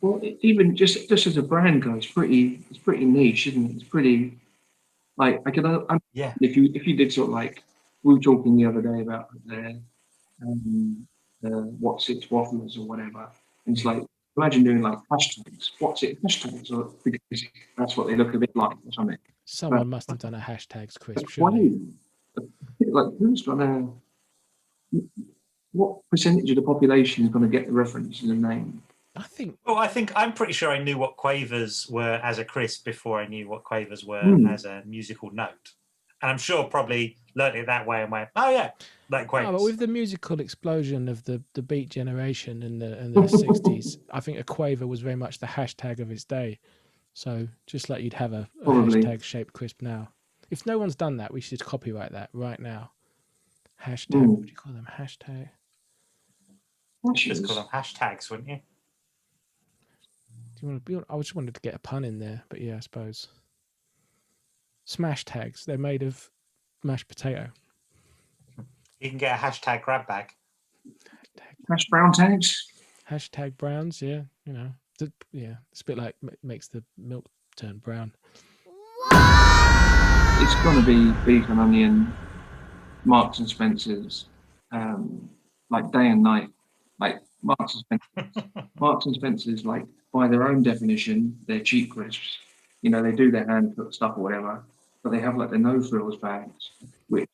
Well, even just as a brand goes, it's pretty niche, isn't it? It's pretty like Yeah. if you did sort of like we were talking the other day about the what's it waffles or whatever. And it's like imagine doing like hashtags. What's it hashtags? Or because that's what they look a bit like or something. Someone must have done a hashtags crisp, Why? surely. Like who's gonna? What percentage of the population is going to get the reference to the name? I think. Well, I'm pretty sure I knew what Quavers were as a crisp before I knew what Quavers were as a musical note. And I'm sure probably learned it that way and went, oh yeah, like Quavers. But with the musical explosion of the Beat generation in the 60s, I think a Quaver was very much the hashtag of its day. So just like you'd have a hashtag shaped crisp now. If no one's done that, we should copyright that right now. Hashtag, what would you call them? Hashtag. Just call them hashtags, wouldn't you? Do you want to be? I just wanted to get a pun in there, but yeah, I suppose. Smash tags. They're made of mashed potato. You can get a hashtag grab bag. Hash brown tags. Hashtag browns. Yeah, it's a bit like makes the milk turn brown. It's going to be beef and onion, Marks and Spencer's, like day and night. Like Marks and Spencer's, like by their own definition, they're cheap crisps. They do their hand cooked stuff or whatever, but they have like the no frills bags, which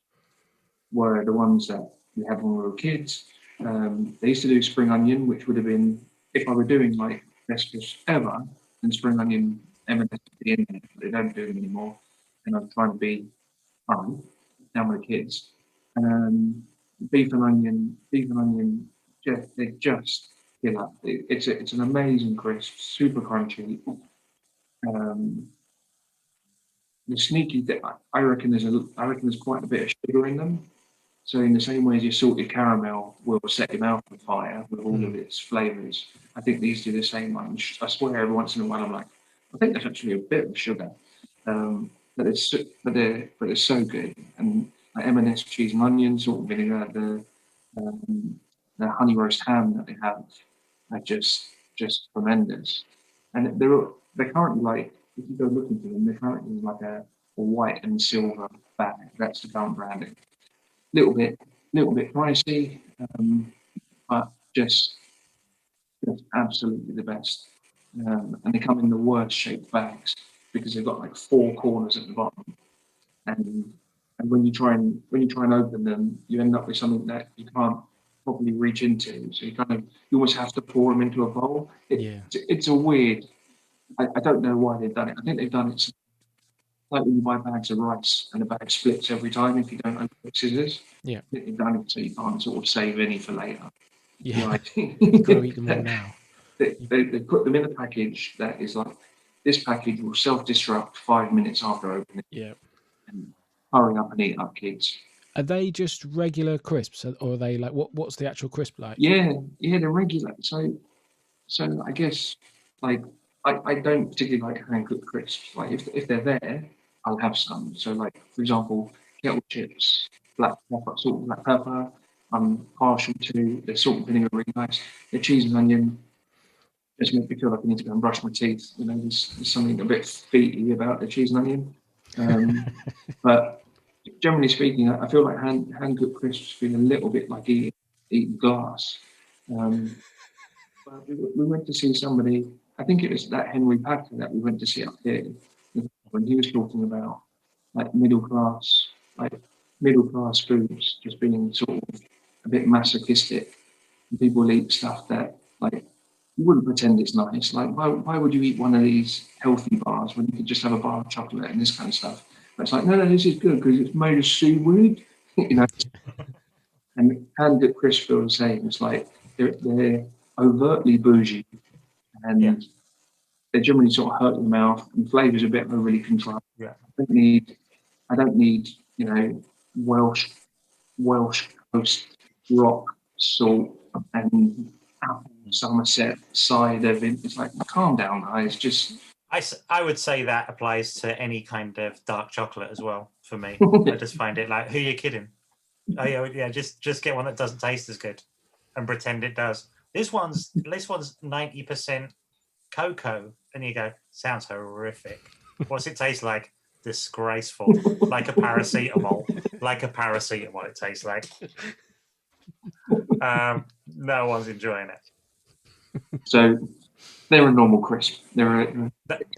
were the ones that we had when we were kids. They used to do spring onion, which would have been if I were doing like best crisps ever, and spring onion M&S would be in there, but they don't do them anymore. And I'm trying to be fun down with the kids. Beef and onion, they just killer. It's an amazing crisp, super crunchy. The sneaky thing, I reckon there's quite a bit of sugar in them. So in the same way as your salted caramel will set your mouth on fire with all of its flavours, I think these do the same. I swear every once in a while I'm like, I think there's actually a bit of sugar, but they're so good. And like M&S cheese and onion, salt and vinegar, the honey roast ham that they have are just tremendous. And they're currently like, if you go looking for them, they're currently like a white and silver bag. That's the current branding. Little bit pricey, but just absolutely the best. And they come in the worst shaped bags because they've got like 4 corners at the bottom. And when you try and open them, you end up with something that you can't properly reach into. So you almost have to pour them into a bowl. It's a weird. I don't know why they've done it. I think they've done it like when you buy bags of rice and the bag splits every time if you don't open the scissors. Yeah. You've done it so you can't sort of save any for later. Yeah. Like, You've got to eat them all now. they put them in a package that is like, this package will self-destruct 5 minutes after opening. Yeah. And hurry up and eat up, kids. Are they just regular crisps, or are they like what's the actual crisp like? Yeah, they're regular. So I guess like I don't particularly like hand cooked crisps. Like if they're there, I'll have some. So like for example, kettle chips, black pepper, salt and black pepper. I'm partial to the salt and vinegar, really nice. The cheese and onion just make me feel like I need to go and brush my teeth. You know, there's something a bit feety about the cheese and onion. But generally speaking, I feel like hand cooked crisps feel a little bit like eating glass. But we went to see somebody. I think it was that Henry Packer that we went to see up here when he was talking about like middle class foods just being sort of a bit masochistic. And people eat stuff that like you wouldn't pretend it's nice. Like why would you eat one of these healthy bars when you could just have a bar of chocolate and this kind of stuff? But it's like no, this is good because it's made of seaweed, you know. And hand crisp feel the same. It's like they're overtly bougie, and they generally sort of hurt your mouth, and flavours a bit overly contrived. Yeah. I don't need you know Welsh coast rock salt and apple Somerset cider. It's like calm down, guys. Just I would say that applies to any kind of dark chocolate as well for me. I just find it like, who are you kidding? Oh yeah, just get one that doesn't taste as good and pretend it does. This one's 90% cocoa, and you go, sounds horrific. What's it taste like? Disgraceful. Like a paracetamol. It tastes like. No one's enjoying it. So they're a normal crisp.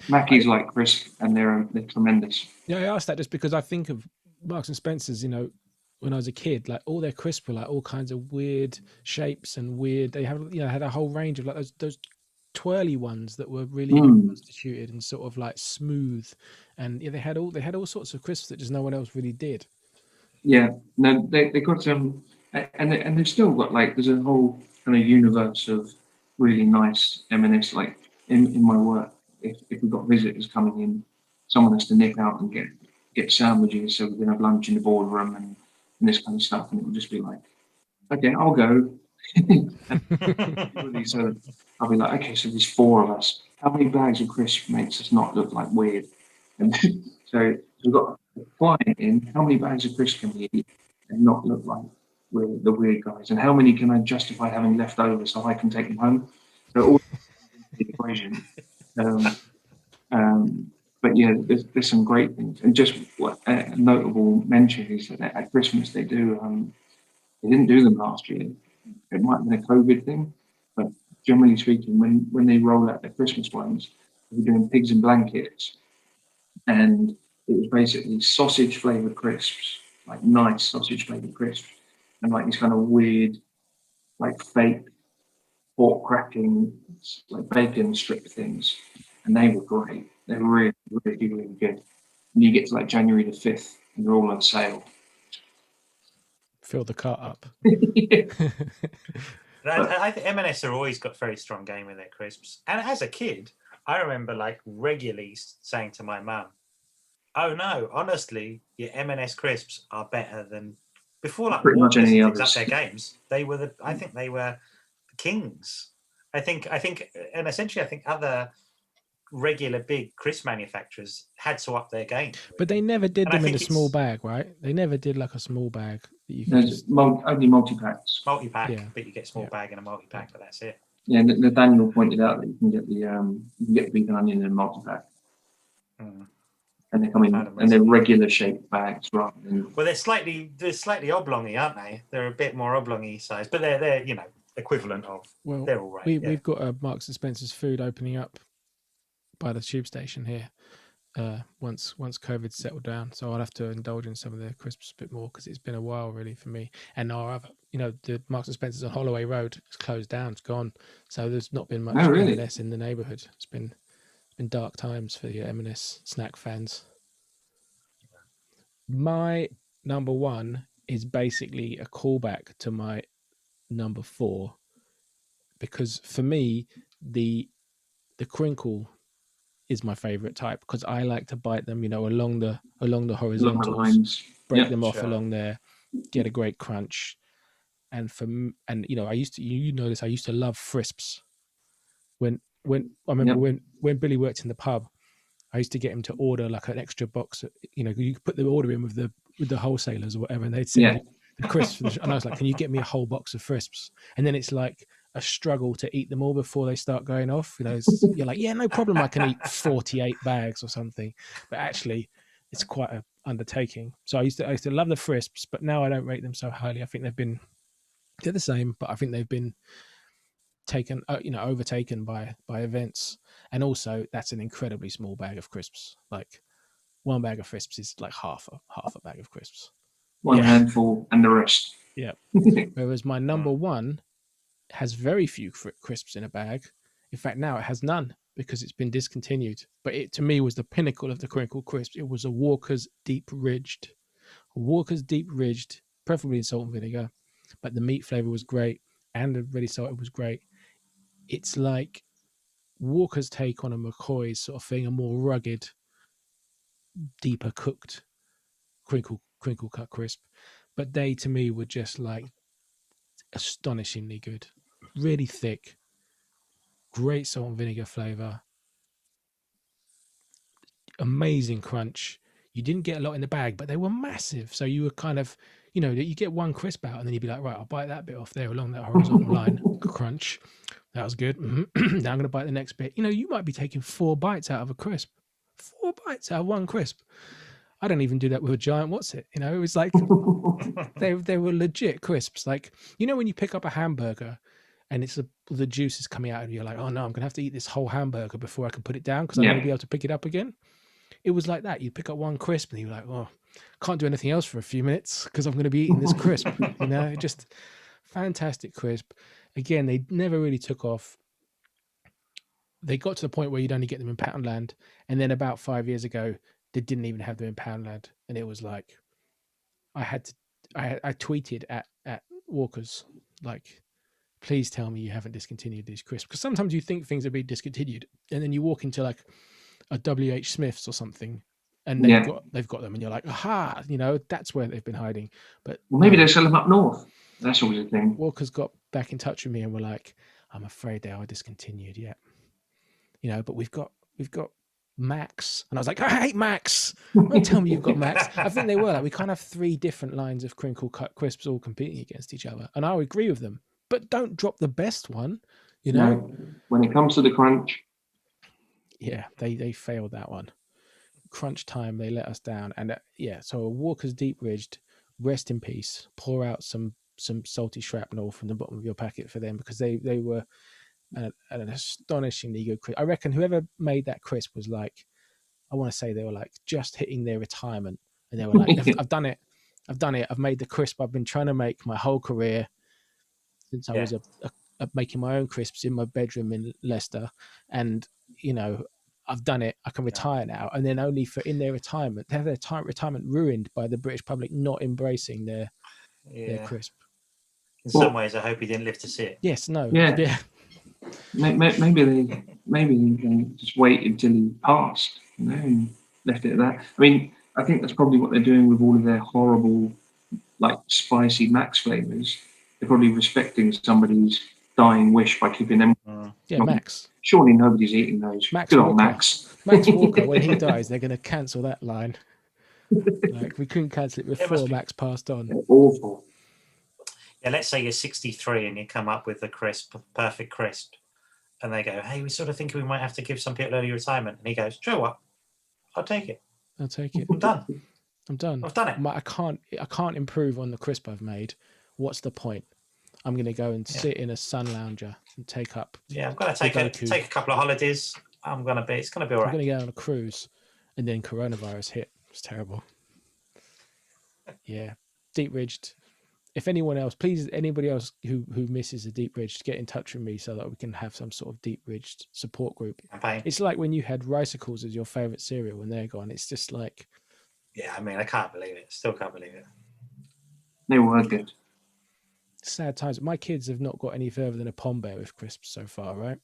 Mackey's like crisp, and they're tremendous. Yeah, I asked that just because I think of Marks and Spencer's, you know, when I was a kid, like all their crisps were like all kinds of weird shapes and weird. They have, you know, had a whole range of like those twirly ones that were really constituted and sort of like smooth, and yeah, they had all sorts of crisps that just no one else really did. Yeah, no, they got some, and they've still got like there's a whole kind of universe of really nice M&S. Like in my work, if we've got visitors coming in, someone has to nip out and get sandwiches, so we can have lunch in the boardroom and this kind of stuff, and it will just be like, okay, I'll go. So I'll be like, okay, so there's 4 of us. How many bags of crisps makes us not look like weird? And so we've got a client in. How many bags of crisps can we eat and not look like we're the weird guys? And how many can I justify having left over so I can take them home? So all the equation. But yeah, there's some great things. And just a notable mention is that at Christmas they do. They didn't do them last year. It might have been a COVID thing, but generally speaking, when they roll out their Christmas ones, they're doing pigs in blankets, and it was basically sausage flavored crisps, like nice sausage flavored crisps, and like these kind of weird, like fake pork cracking, like bacon strip things, and they were great. They were really, really, really good. And you get to like January the 5th, and they're all on sale. Fill the cart up. I think M&S have always got very strong game with their crisps. And as a kid, I remember like regularly saying to my mum, "Oh no, honestly, your M&S crisps are better than before." Like pretty much any others. Up their games, I think they were kings. I think, and essentially, I think other regular big crisp manufacturers had to up their game. But they never did them in a small bag, right? They never did like a small bag that you can only multi-packs. Multi-pack, yeah. But you get small bag and a multi-pack, but that's it. Yeah, Nathaniel pointed out that you can get the beef onion in a multi-pack. And they come in and they're regular shaped bags rather than. Well, they're slightly oblongy, aren't they? They're a bit more oblongy size, but they're you know equivalent of. Well, they're all right. We've got a Marks and Spencer's food opening up by the tube station here. Once COVID settled down, so I'll have to indulge in some of the crisps a bit more because it's been a while really for me. And our other, you know, the Marks and Spencer's on Holloway Road is closed down, it's gone. So there's not been much M&S in the neighbourhood. It's been dark times for your M&S snack fans. My number one is basically a callback to my number four, because for me, the crinkle is my favorite type, because I like to bite them, along the Along the horizontals, lines. break Yeah. them off Sure. along there, get a great crunch. And I used to, this, I used to love Frisps. When I remember when Billy worked in the pub, I used to get him to order like an extra box. You could put the order in with the wholesalers or whatever, and they'd send Yeah. you the crisps. And I was like, "Can you get me a whole box of Frisps?" And then it's like a struggle to eat them all before they start going off. You're like, "Yeah, no problem. I can eat 48 bags or something," but actually, it's quite an undertaking. So I used to love the Frisps, but now I don't rate them so highly. I think they're the same, but I think they've been taken, overtaken by events. And also, that's an incredibly small bag of crisps. Like, one bag of crisps is like half a bag of crisps. One Yeah. handful and the rest. Yeah. Whereas my number one has very few crisps in a bag. In fact, now it has none because it's been discontinued. But it, to me, was the pinnacle of the crinkle crisps. It was a Walker's deep ridged, preferably in salt and vinegar. But the meat flavor was great, and the ready salted was great. It's like Walker's take on a McCoy's sort of thing, a more rugged, deeper cooked crinkle cut crisp. But they, to me, were just like astonishingly good, really thick, great salt and vinegar flavor, amazing crunch. You didn't get a lot in the bag, but they were massive. So you were kind of, you get one crisp out, and then you'd be like, right, I'll bite that bit off there along that horizontal line. Crunch. That was good. Now I'm going to bite the next bit. You might be taking 4 bites out of a crisp. 4 bites out of one crisp. I don't even do that with a giant what's it. It was like they were legit crisps. Like, when you pick up a hamburger and the juice is coming out and you're like, oh no, I'm gonna have to eat this whole hamburger before I can put it down because I'm gonna be able to pick it up again. It was like that. You pick up one crisp and you're like, oh, can't do anything else for a few minutes because I'm gonna be eating this crisp. Just fantastic crisp. Again, they never really took off. They got to the point where you'd only get them in Poundland, and then about 5 years ago, they didn't even have them in Poundland, and it was like I tweeted at Walker's like, please tell me you haven't discontinued these crisps, because sometimes you think things have been discontinued, and then you walk into like a WH Smith's or something, and they've got them, and you're like, aha, that's where they've been hiding. But maybe they sell them up north. That's always a thing. Walker's got back in touch with me and were like, I'm afraid they are discontinued yet. But we've got Max. And I was like, I hate Max. Don't tell me you've got Max. I think they were like, we can't have 3 different lines of crinkle cut crisps all competing against each other. And I would agree with them, but don't drop the best one, No, when it comes to the crunch. Yeah, they failed that one. Crunch time, they let us down. And so a Walker's deep ridged, rest in peace. Pour out some salty shrapnel from the bottom of your packet for them, because they were an astonishingly good crisp. I reckon whoever made that crisp was like, I want to say they were like just hitting their retirement, and they were like, I've done it. I've made the crisp I've been trying to make my whole career since I was making my own crisps in my bedroom in Leicester, and I've done it. I can retire now. And then only in their retirement, they have their retirement ruined by the British public not embracing their crisp. In some ways, I hope he didn't live to see it. Yes, no. Yeah. Maybe they just waited until he passed, and left it at that. I mean, I think that's probably what they're doing with all of their horrible, like spicy Max flavors. They're probably respecting somebody's dying wish by keeping them. Max. Surely nobody's eating those. Good old Max. Max Walker, when he dies, they're going to cancel that line. Like, we couldn't cancel it before Max passed on. They're awful. Yeah, let's say you're 63 and you come up with a perfect crisp, and they go, hey, we sort of think we might have to give some people early retirement. And he goes, do you know what? I'll take it. I'm done. I'm done. I've done it. I can't improve on the crisp I've made. What's the point? I'm going to go and sit in a sun lounger and take up. Yeah, I'm going to take a couple of holidays. It's going to be all right. I'm going to go on a cruise, and then coronavirus hit. It's terrible. Yeah, deep ridged. If anyone else, please, anybody else who misses a deep ridged, get in touch with me so that we can have some sort of deep ridged support group. Okay. It's like when you had Ricicles as your favorite cereal and they're gone. It's just like, Yeah, I mean, I can't believe it. Still can't believe it. They were good. Sad times. My kids have not got any further than a Pom-Bear with crisps so far, right?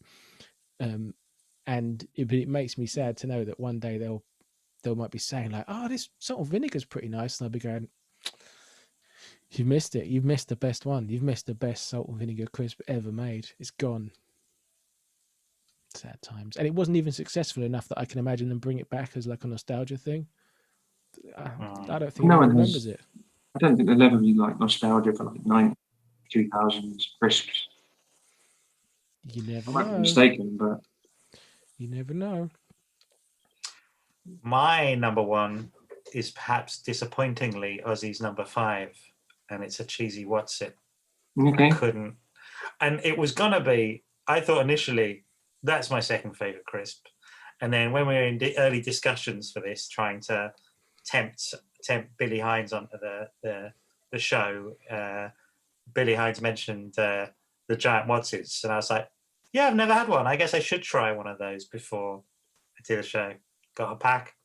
And it makes me sad to know that one day they might be saying like, "Oh, this salt and vinegar's pretty nice," and I'll be going, "You've missed it. You've missed the best one. You've missed the best salt and vinegar crisp ever made. It's gone." Sad times. And it wasn't even successful enough that I can imagine them bring it back as like a nostalgia thing. I don't think No anyone one remembers has. it. I don't think there'll ever be like nostalgia for like 2000s crisps. You never I might be know. mistaken, but You never know. My number one is perhaps disappointingly Aussie's number 5, and it's a cheesy what's it. okay. I couldn't, and it was gonna be. I thought initially that's my second favorite crisp, and then when we were in the early discussions for this, trying to tempt Billy Hynes onto the show, Billy Hynes mentioned the giant Wotsits, and I was like, yeah, I've never had one. I guess I should try one of those before I did a show. Got a pack,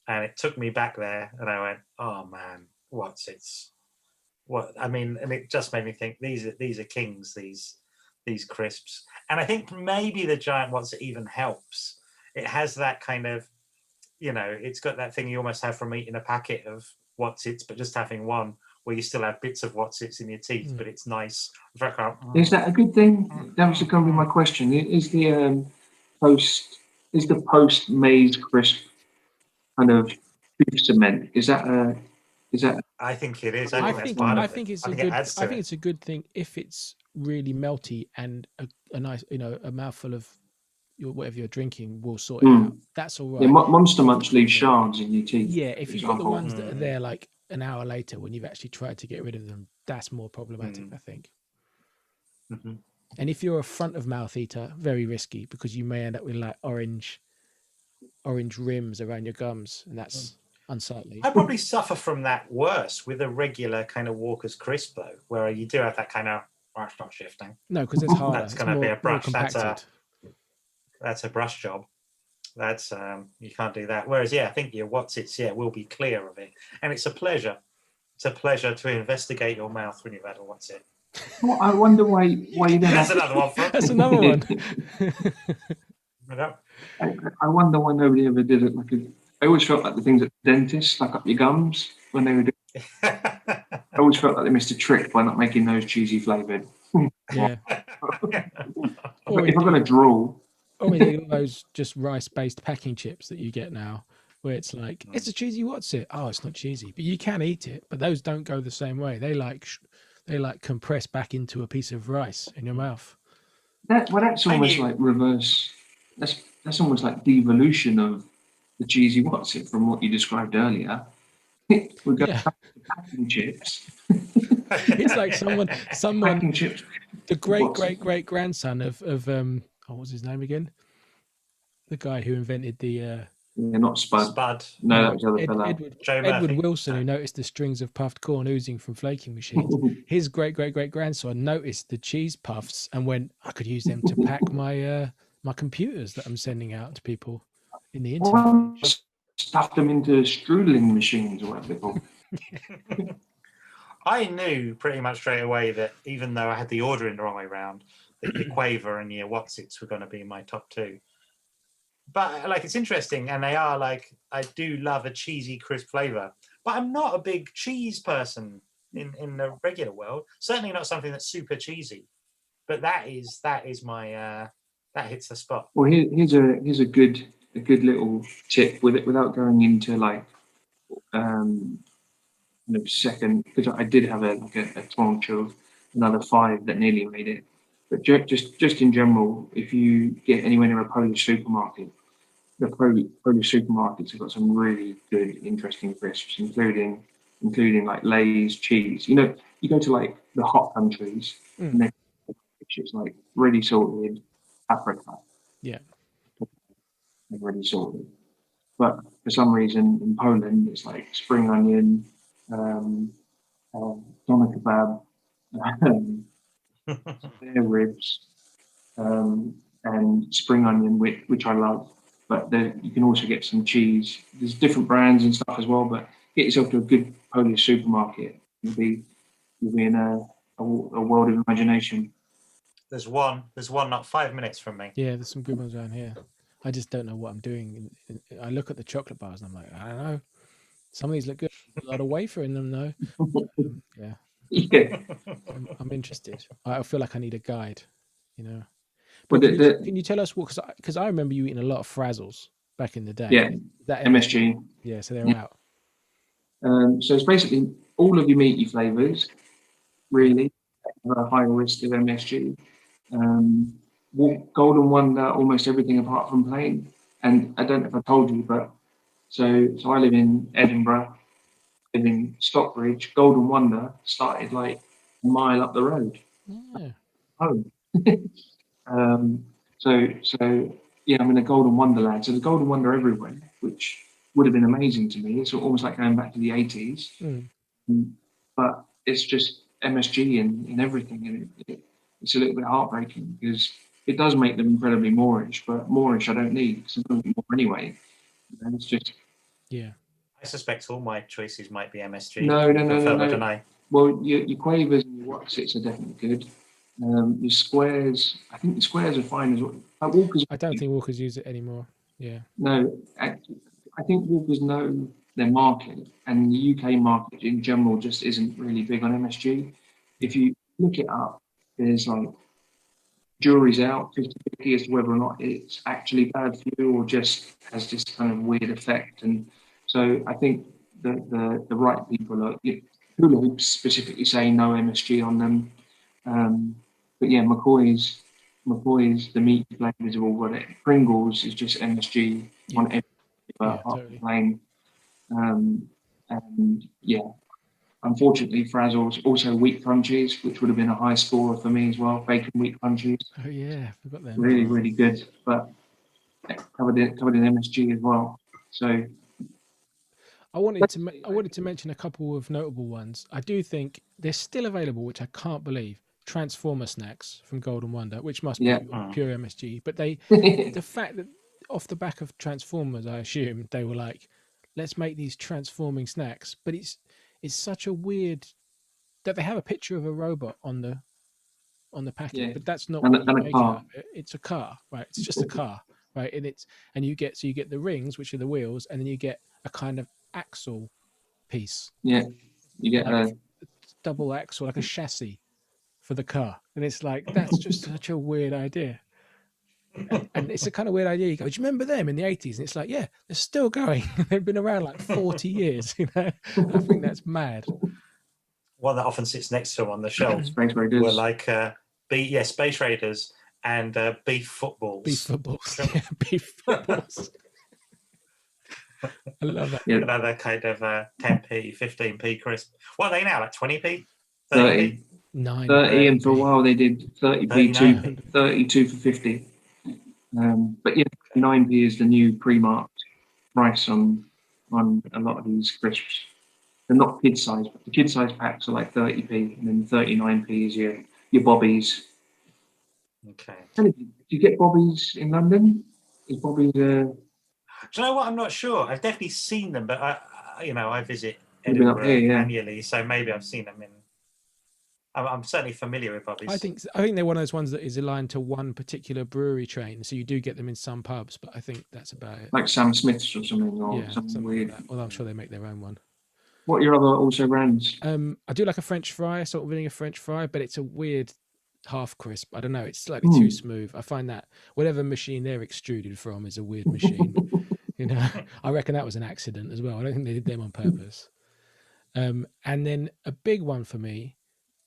and it took me back there, and I went, oh man, Wotsits. What I mean, and it just made me think these are kings, these crisps. And I think maybe the giant Wotsit even helps. It has that kind of, it's got that thing you almost have from eating a packet of Wotsits, but just having one where you still have bits of Wotsits in your teeth, but it's nice. Is that a good thing? That was going to be my question. Is the post maize crisp kind of tooth cement? Is that I think it is. I think that's think part I of think it. it's I a think good. it adds to I think it. it's a good thing if it's really melty and a nice, a mouthful of whatever you're drinking will sort it out. That's all right. Yeah, Monster Munch leaves shards in your teeth. Yeah, if you've got the ones that are there like an hour later when you've actually tried to get rid of them, that's more problematic, I think. Mm-hmm. And if you're a front of mouth eater, very risky because you may end up with like orange rims around your gums, and that's unsightly. I probably suffer from that worse with a regular kind of Walker's crisp though, where you do have that kind of it's not shifting. No, because it's harder. That's going to be a brush. That's a brush job. That's you can't do that. Whereas, I think your Wotsits, will be clear of it, and it's a pleasure. It's a pleasure to investigate your mouth when you've had a Wotsit. Well, I wonder why you don't. That's another one. That's another one. I wonder why nobody ever did it. I always felt like the things at the dentist stuck up your gums when they were doing. I always felt like they missed a trick by not making those cheesy flavoured. Yeah. If I'm going to drool. Or those just rice-based packing chips that you get now, where it's like it's a cheesy Wotsit. Oh, it's not cheesy, but you can eat it. But those don't go the same way. They like compress back into a piece of rice in your mouth. That's almost like reverse. That's almost like devolution of the cheesy Wotsit from what you described earlier. We got packing chips. It's like someone packing chips. The great grandson of what was his name again? The guy who invented the not Spud. Spud. No, that was the other fella. Edward Wilson, who noticed the strings of puffed corn oozing from flaking machines. His great grandson noticed the cheese puffs and went, I could use them to pack my my computers that I'm sending out to people in the internet. Stuffed them into strudling machines or whatever they're called. I knew pretty much straight away that even though I had the order in the wrong way round, that your Quaver and your Wotsits were going to be my top two. But it's interesting, and they are I do love a cheesy, crisp flavour, but I'm not a big cheese person in the regular world. Certainly not something that's super cheesy. But that is my that hits the spot. Well, here's a good little tip with it without going into second, because I did have a tranche of another 5 that nearly made it. But just in general, if you get anywhere near a Polish supermarket, the Polish supermarkets have got some really good, interesting crisps, including like Lay's cheese. You go to the hot countries, and they're it's really salted Africa. Yeah, they're really salted. But for some reason in Poland, it's spring onion, doner kebab, spare ribs, and spring onion, which I love. but you can also get some cheese. There's different brands and stuff as well, but get yourself to a good Polish supermarket. You'll be in a world of imagination. There's one not 5 minutes from me. Yeah, there's some good ones around here. I just don't know what I'm doing. I look at the chocolate bars and I'm like, I don't know. Some of these look good. A lot of wafer in them though. Yeah. Yeah. I'm interested. I feel like I need a guide, you know. But But can you tell us what? Because I remember you eating a lot of Frazzles back in the day. Yeah, That MSG. Yeah, so they're out. So it's basically all of your meaty flavours, really, have a high risk of MSG. Golden Wonder, almost everything apart from plain. And I don't know if I told you, but so I live in Edinburgh, live in Stockbridge. Golden Wonder started like a mile up the road. Yeah. Home. So yeah, I'm in a Golden Wonderland. So the Golden Wonder everywhere, which would have been amazing to me. It's almost like going back to the 80s. But it's just MSG in everything, and it's a little bit heartbreaking because it does make them incredibly Moorish, but Moorish I don't need because I'm more anyway. And it's just I suspect all my choices might be MSG. No. I don't know. Well, your Quavers and your Wotsits are definitely good. Your Squares, I think the Squares are fine as well. Walkers, I don't think Walkers use it anymore. Yeah. No, I think Walkers know their market, and the UK market in general just isn't really big on MSG. If you look it up, there's like jury's out 50-50 as to whether or not it's actually bad for you or just has this kind of weird effect. And so I think the right people are hula hoops specifically say no MSG on them. But yeah, McCoy's, the meat flavors have all got it. Pringles is just MSG on every totally. plane. And yeah, unfortunately, Frazzles, also wheat crunchies, which would have been a high scorer for me as well. Bacon wheat crunchies. Oh yeah, forgot them. Really, really good, but covered in MSG as well. So I wanted to mention a couple of notable ones. I do think they're still available, which I can't believe. Transformer snacks from Golden Wonder, which must be pure MSG. But the fact that off the back of Transformers, I assume they were like, let's make these transforming snacks. But it's such a weird that they have a picture of a robot on the packet, but that's not what you make out of it. It's a car, right? It's just a car, right? And you get the rings, which are the wheels, and then you get a kind of axle piece. Yeah, you get like a double axle, like a chassis for the car, and it's like that's just such a weird idea. And it's a kind of weird idea. You go, do you remember them in the 80s? And it's like, yeah, they're still going. They've been around like 40 years. You know, I think that's mad. One that often sits next to them on the shelf Space Raiders were like Space Raiders and beef footballs. Beef footballs. Yeah, beef footballs. I love that. Yeah. Another kind of 10p, 15p crisp. What are they now? Like 20p? 30. 30, and for a while they did 30p, 32 for 50. But yeah, 9p is the new pre-marked price on a lot of these crisps. They're not kid size, but the kid size packs are like 30p, and then 39p is your bobbies. Okay. Do you get bobbies in London? Is bobbies? Do you know what? I'm not sure. I've definitely seen them, but I visit Edinburgh annually, so maybe I've seen them in. I'm certainly familiar with bobbies. I think they're one of those ones that is aligned to one particular brewery chain, so you do get them in some pubs, but I think that's about it. Like Sam Smith's or something, or something weird. Like well, I'm sure they make their own one. What are your other also brands? I do like a French fry, salt and vinegar French fry, but it's a weird half crisp. I don't know. It's slightly too smooth. I find that whatever machine they're extruded from is a weird machine. You know, I reckon that was an accident as well. I don't think they did them on purpose. And then a big one for me,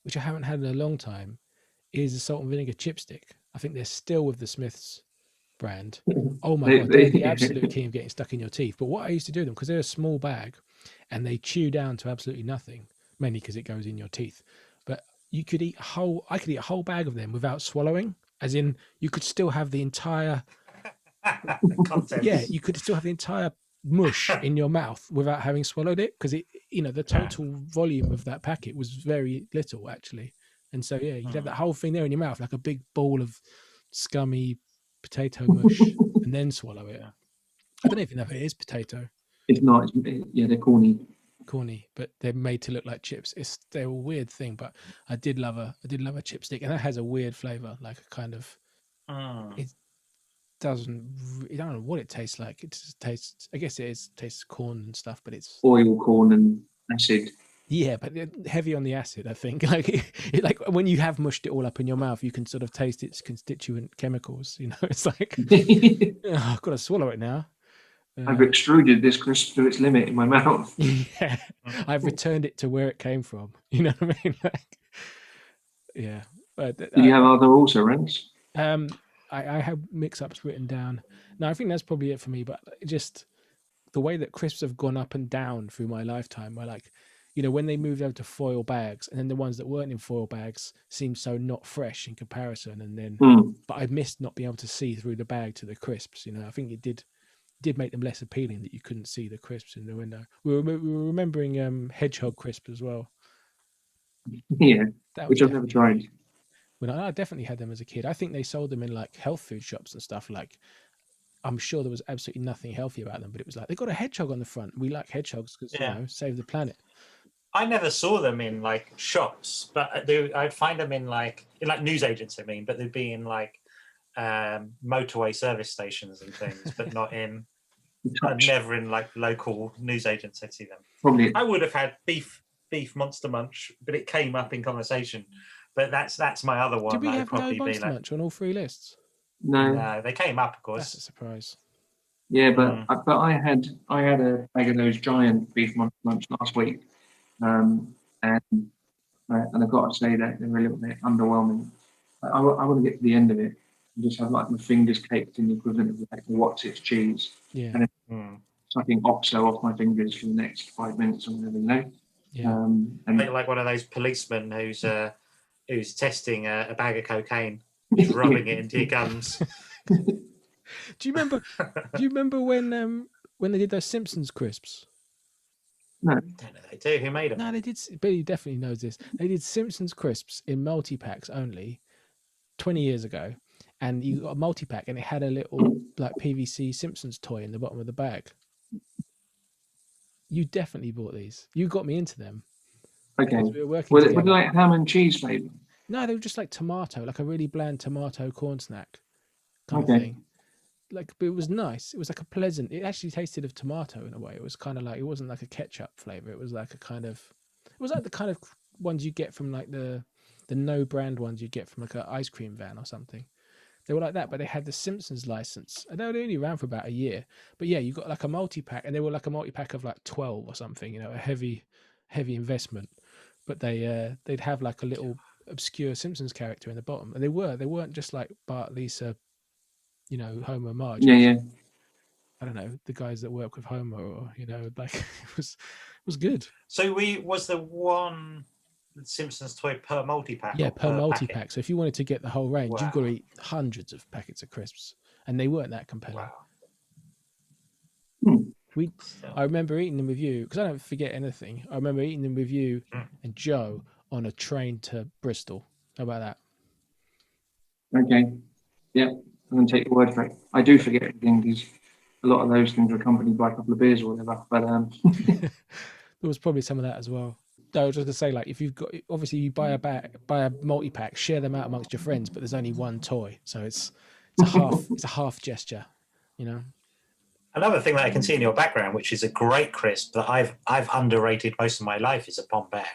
which I haven't had in a long time, is the salt and vinegar chipstick. I think they're still with the Smiths brand. Oh my God, they're the absolute king of getting stuck in your teeth. But what I used to do them, because they're a small bag and they chew down to absolutely nothing, mainly because it goes in your teeth. But I could eat a whole bag of them without swallowing, as in you could still have the entire contents. Yeah, you could still have the entire mush in your mouth without having swallowed it, because the total volume of that packet was very little actually. And so you'd have that whole thing there in your mouth like a big ball of scummy potato mush and then swallow it. I don't even know if it is potato. If not, yeah, they're corny. But they're made to look like chips. They're a weird thing, but I did love a chipstick, and that has a weird flavor, like a kind of it doesn't. I don't know what it tastes like. It just tastes. I guess tastes corn and stuff, but it's Oil, corn, and acid. yeah, but heavy on the acid. I think like when you have mushed it all up in your mouth, you can sort of taste its constituent chemicals. You know, it's like oh, I've got to swallow it now. I've extruded this crisp to its limit in my mouth. Yeah, I've returned it to where it came from. You know what I mean? Like, yeah. But Did you have other also ranks? I have mix-ups written down. No, I think that's probably it for me. But just the way that crisps have gone up and down through my lifetime, where like, you know, when they moved over to foil bags, and then the ones that weren't in foil bags seemed so not fresh in comparison. And then, but I missed not being able to see through the bag to the crisps. You know, I think it did make them less appealing that you couldn't see the crisps in the window. We were remembering hedgehog crisp as well. Yeah, which I've never tried. When I definitely had them as a kid. I think they sold them in like health food shops and stuff. Like, I'm sure there was absolutely nothing healthy about them, but it was like they got a hedgehog on the front. We like hedgehogs because you know, save the planet. I never saw them in like shops, but I'd find them in like newsagents. I mean, but they'd be in like motorway service stations and things, but not in. Never in like local newsagents. I'd see them. Probably I would have had beef Monster Munch, but it came up in conversation. But that's my other one. Did we have no Monster Munch on all three lists? No, they came up, of course. That's a surprise. Yeah, but I had a bag of those giant beef Monster Munch last week, and I've got to say that they're a little bit underwhelming. I want to get to the end of it and just have like my fingers caked in the equivalent of like the What's It's cheese. Yeah. And sucking oxo off my fingers for the next 5 minutes or whatever, you know. Yeah. And like one of those policemen who's testing a bag of cocaine, just rubbing it into your gums. Do you remember when they did those Simpsons crisps? No. I don't know they do. Who made them? No, they did. Billy definitely knows this. They did Simpsons crisps in multi-packs only 20 years ago. And you got a multi-pack and it had a little like PVC Simpsons toy in the bottom of the bag. You definitely bought these. You got me into them. Okay. We were working were they like ham and cheese flavour? No, they were just like tomato, like a really bland tomato corn snack kind of thing. Like, but it was nice. It was like a pleasant. It actually tasted of tomato in a way. It was kind of like, it wasn't like a ketchup flavour. It was like a kind of, it was like the kind of ones you get from like the no brand ones you get from like an ice cream van or something. They were like that, but they had the Simpsons license. And they were only around for about a year. But yeah, you got like a multi-pack, and they were like a multi-pack of like 12 or something, you know, a heavy investment. But they'd have like a little obscure Simpsons character in the bottom. And they weren't just like Bart, Lisa, you know, Homer, Marge. Yeah. I don't know, the guys that work with Homer, or, you know, like it was good. So was the one Simpsons toy per multi-pack? Yeah, per multi-pack. Packet? So if you wanted to get the whole range, Wow. you've got to eat hundreds of packets of crisps, and they weren't that compelling. Wow. I remember eating them with you because I don't forget anything. I remember eating them with you and Joe on a train to Bristol. How about that? Okay. Yeah, I'm going to take your word for it. I do forget everything because a lot of those things are accompanied by a couple of beers or whatever. But there was probably some of that as well. I was just gonna say, like, if you've got, obviously you buy a multi-pack, share them out amongst your friends, but there's only one toy, so it's a half gesture, you know. Another thing that I can see in your background, which is a great crisp that I've underrated most of my life, is a Pom-Bär.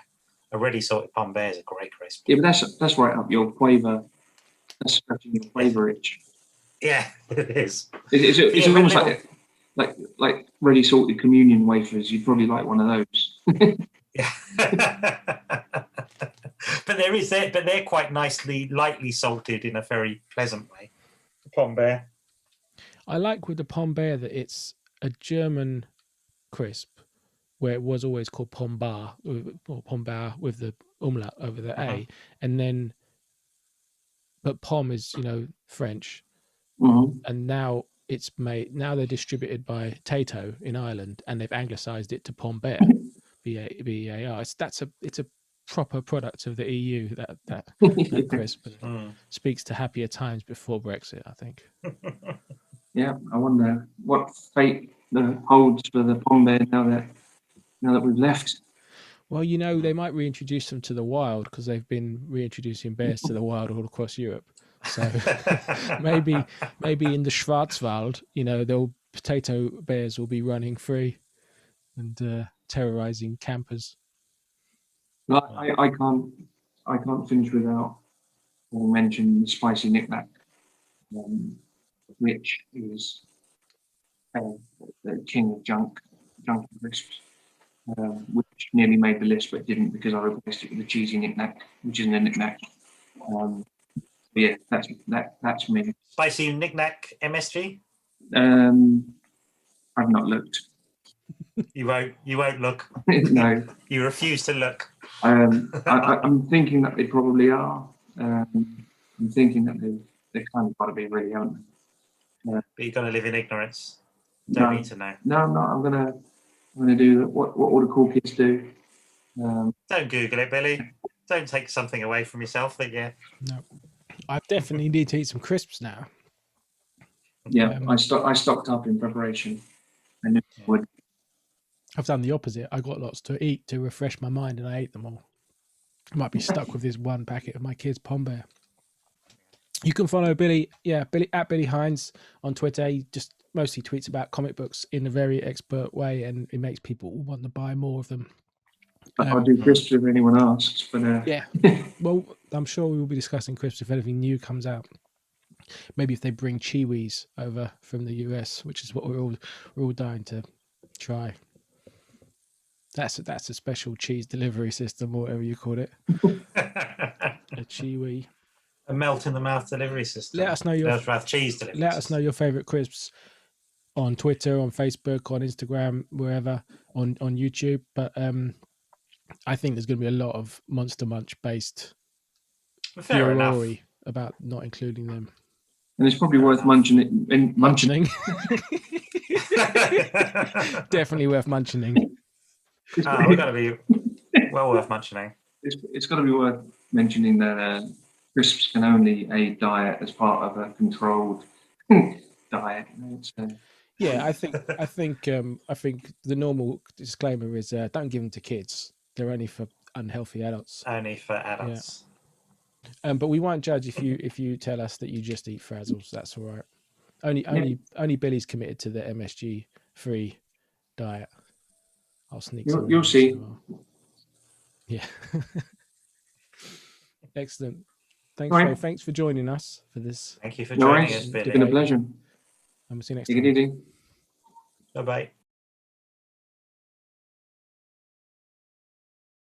A ready salted Pom-Bär is a great crisp. Yeah, but that's right up your quaver. That's scratching your quaver itch. Yeah, it is. It's almost like ready salted communion wafers. You'd probably like one of those. Yeah. But they're quite lightly salted in a very pleasant way. The Pom-Bär. I like with the Pom-Bär that it's a German crisp, where it was always called Pom-Bär or Pom-Bär with the umlaut over the A, and then, but Pom is, you know, French, and now they're distributed by Tato in Ireland, and they've anglicised it to Pom-Bär. B-A-R. It's a proper product of the EU, that crisp. Speaks to happier times before Brexit, I think. yeah, I wonder what fate holds for the Pom-Bear now that we've left. Well, they might reintroduce them to the wild because they've been reintroducing bears to the wild all across Europe. So maybe in the Schwarzwald, the potato bears will be running free and terrorizing campers. I can't finish without mentioning the spicy knick-knack, which is the king of junk crisps, which nearly made the list but didn't because I replaced it with the cheesy knick-knack, which isn't a knick-knack. Yeah, that's me. Spicy knick-knack MSG? I've not looked. You won't look. No. You refuse to look. I'm thinking that they probably are. I'm thinking that they've kind of got to be really, haven't they? But you're going to live in ignorance. Don't need to know. No, I'm not. I'm gonna do what all the cool kids do. Don't Google it, Billy. Don't take something away from yourself that you. No, I definitely need to eat some crisps now. Yeah, I stocked up in preparation. I knew I would. I've done the opposite. I got lots to eat to refresh my mind, and I ate them all. I might be stuck with this one packet of my kids' Pom-Bear. You can follow Billy at Billy Hynes on Twitter. He just mostly tweets about comic books in a very expert way, and it makes people want to buy more of them. I'll do crisps if anyone asks. But yeah, well, I'm sure we will be discussing crisps if anything new comes out. Maybe if they bring Chewies over from the US, which is what we're all dying to try. That's a special cheese delivery system, or whatever you call it. A Chewy. A melt in the mouth delivery system. Let us know your cheese delivery. Let us know your favorite crisps on Twitter, on Facebook, on Instagram, wherever, on YouTube. But I think there's going to be a lot of Monster Munch based furore about not including them. And it's probably worth munching it. Munching. Definitely worth munching. We're going to be well worth munching. It's got to be worth mentioning that crisps can only aid diet as part of a controlled diet. Yeah, I think the normal disclaimer is don't give them to kids. They're only for unhealthy adults. Only for adults. Yeah. But we won't judge if you tell us that you just eat Frazzles. That's all right. Only Billy's committed to the MSG free diet. I'll sneak. You'll see. Yeah. Excellent. Thanks for joining us for this. Thank you for joining us, Billy. It's been a pleasure. And we'll see you next time. Take it easy. Bye-bye.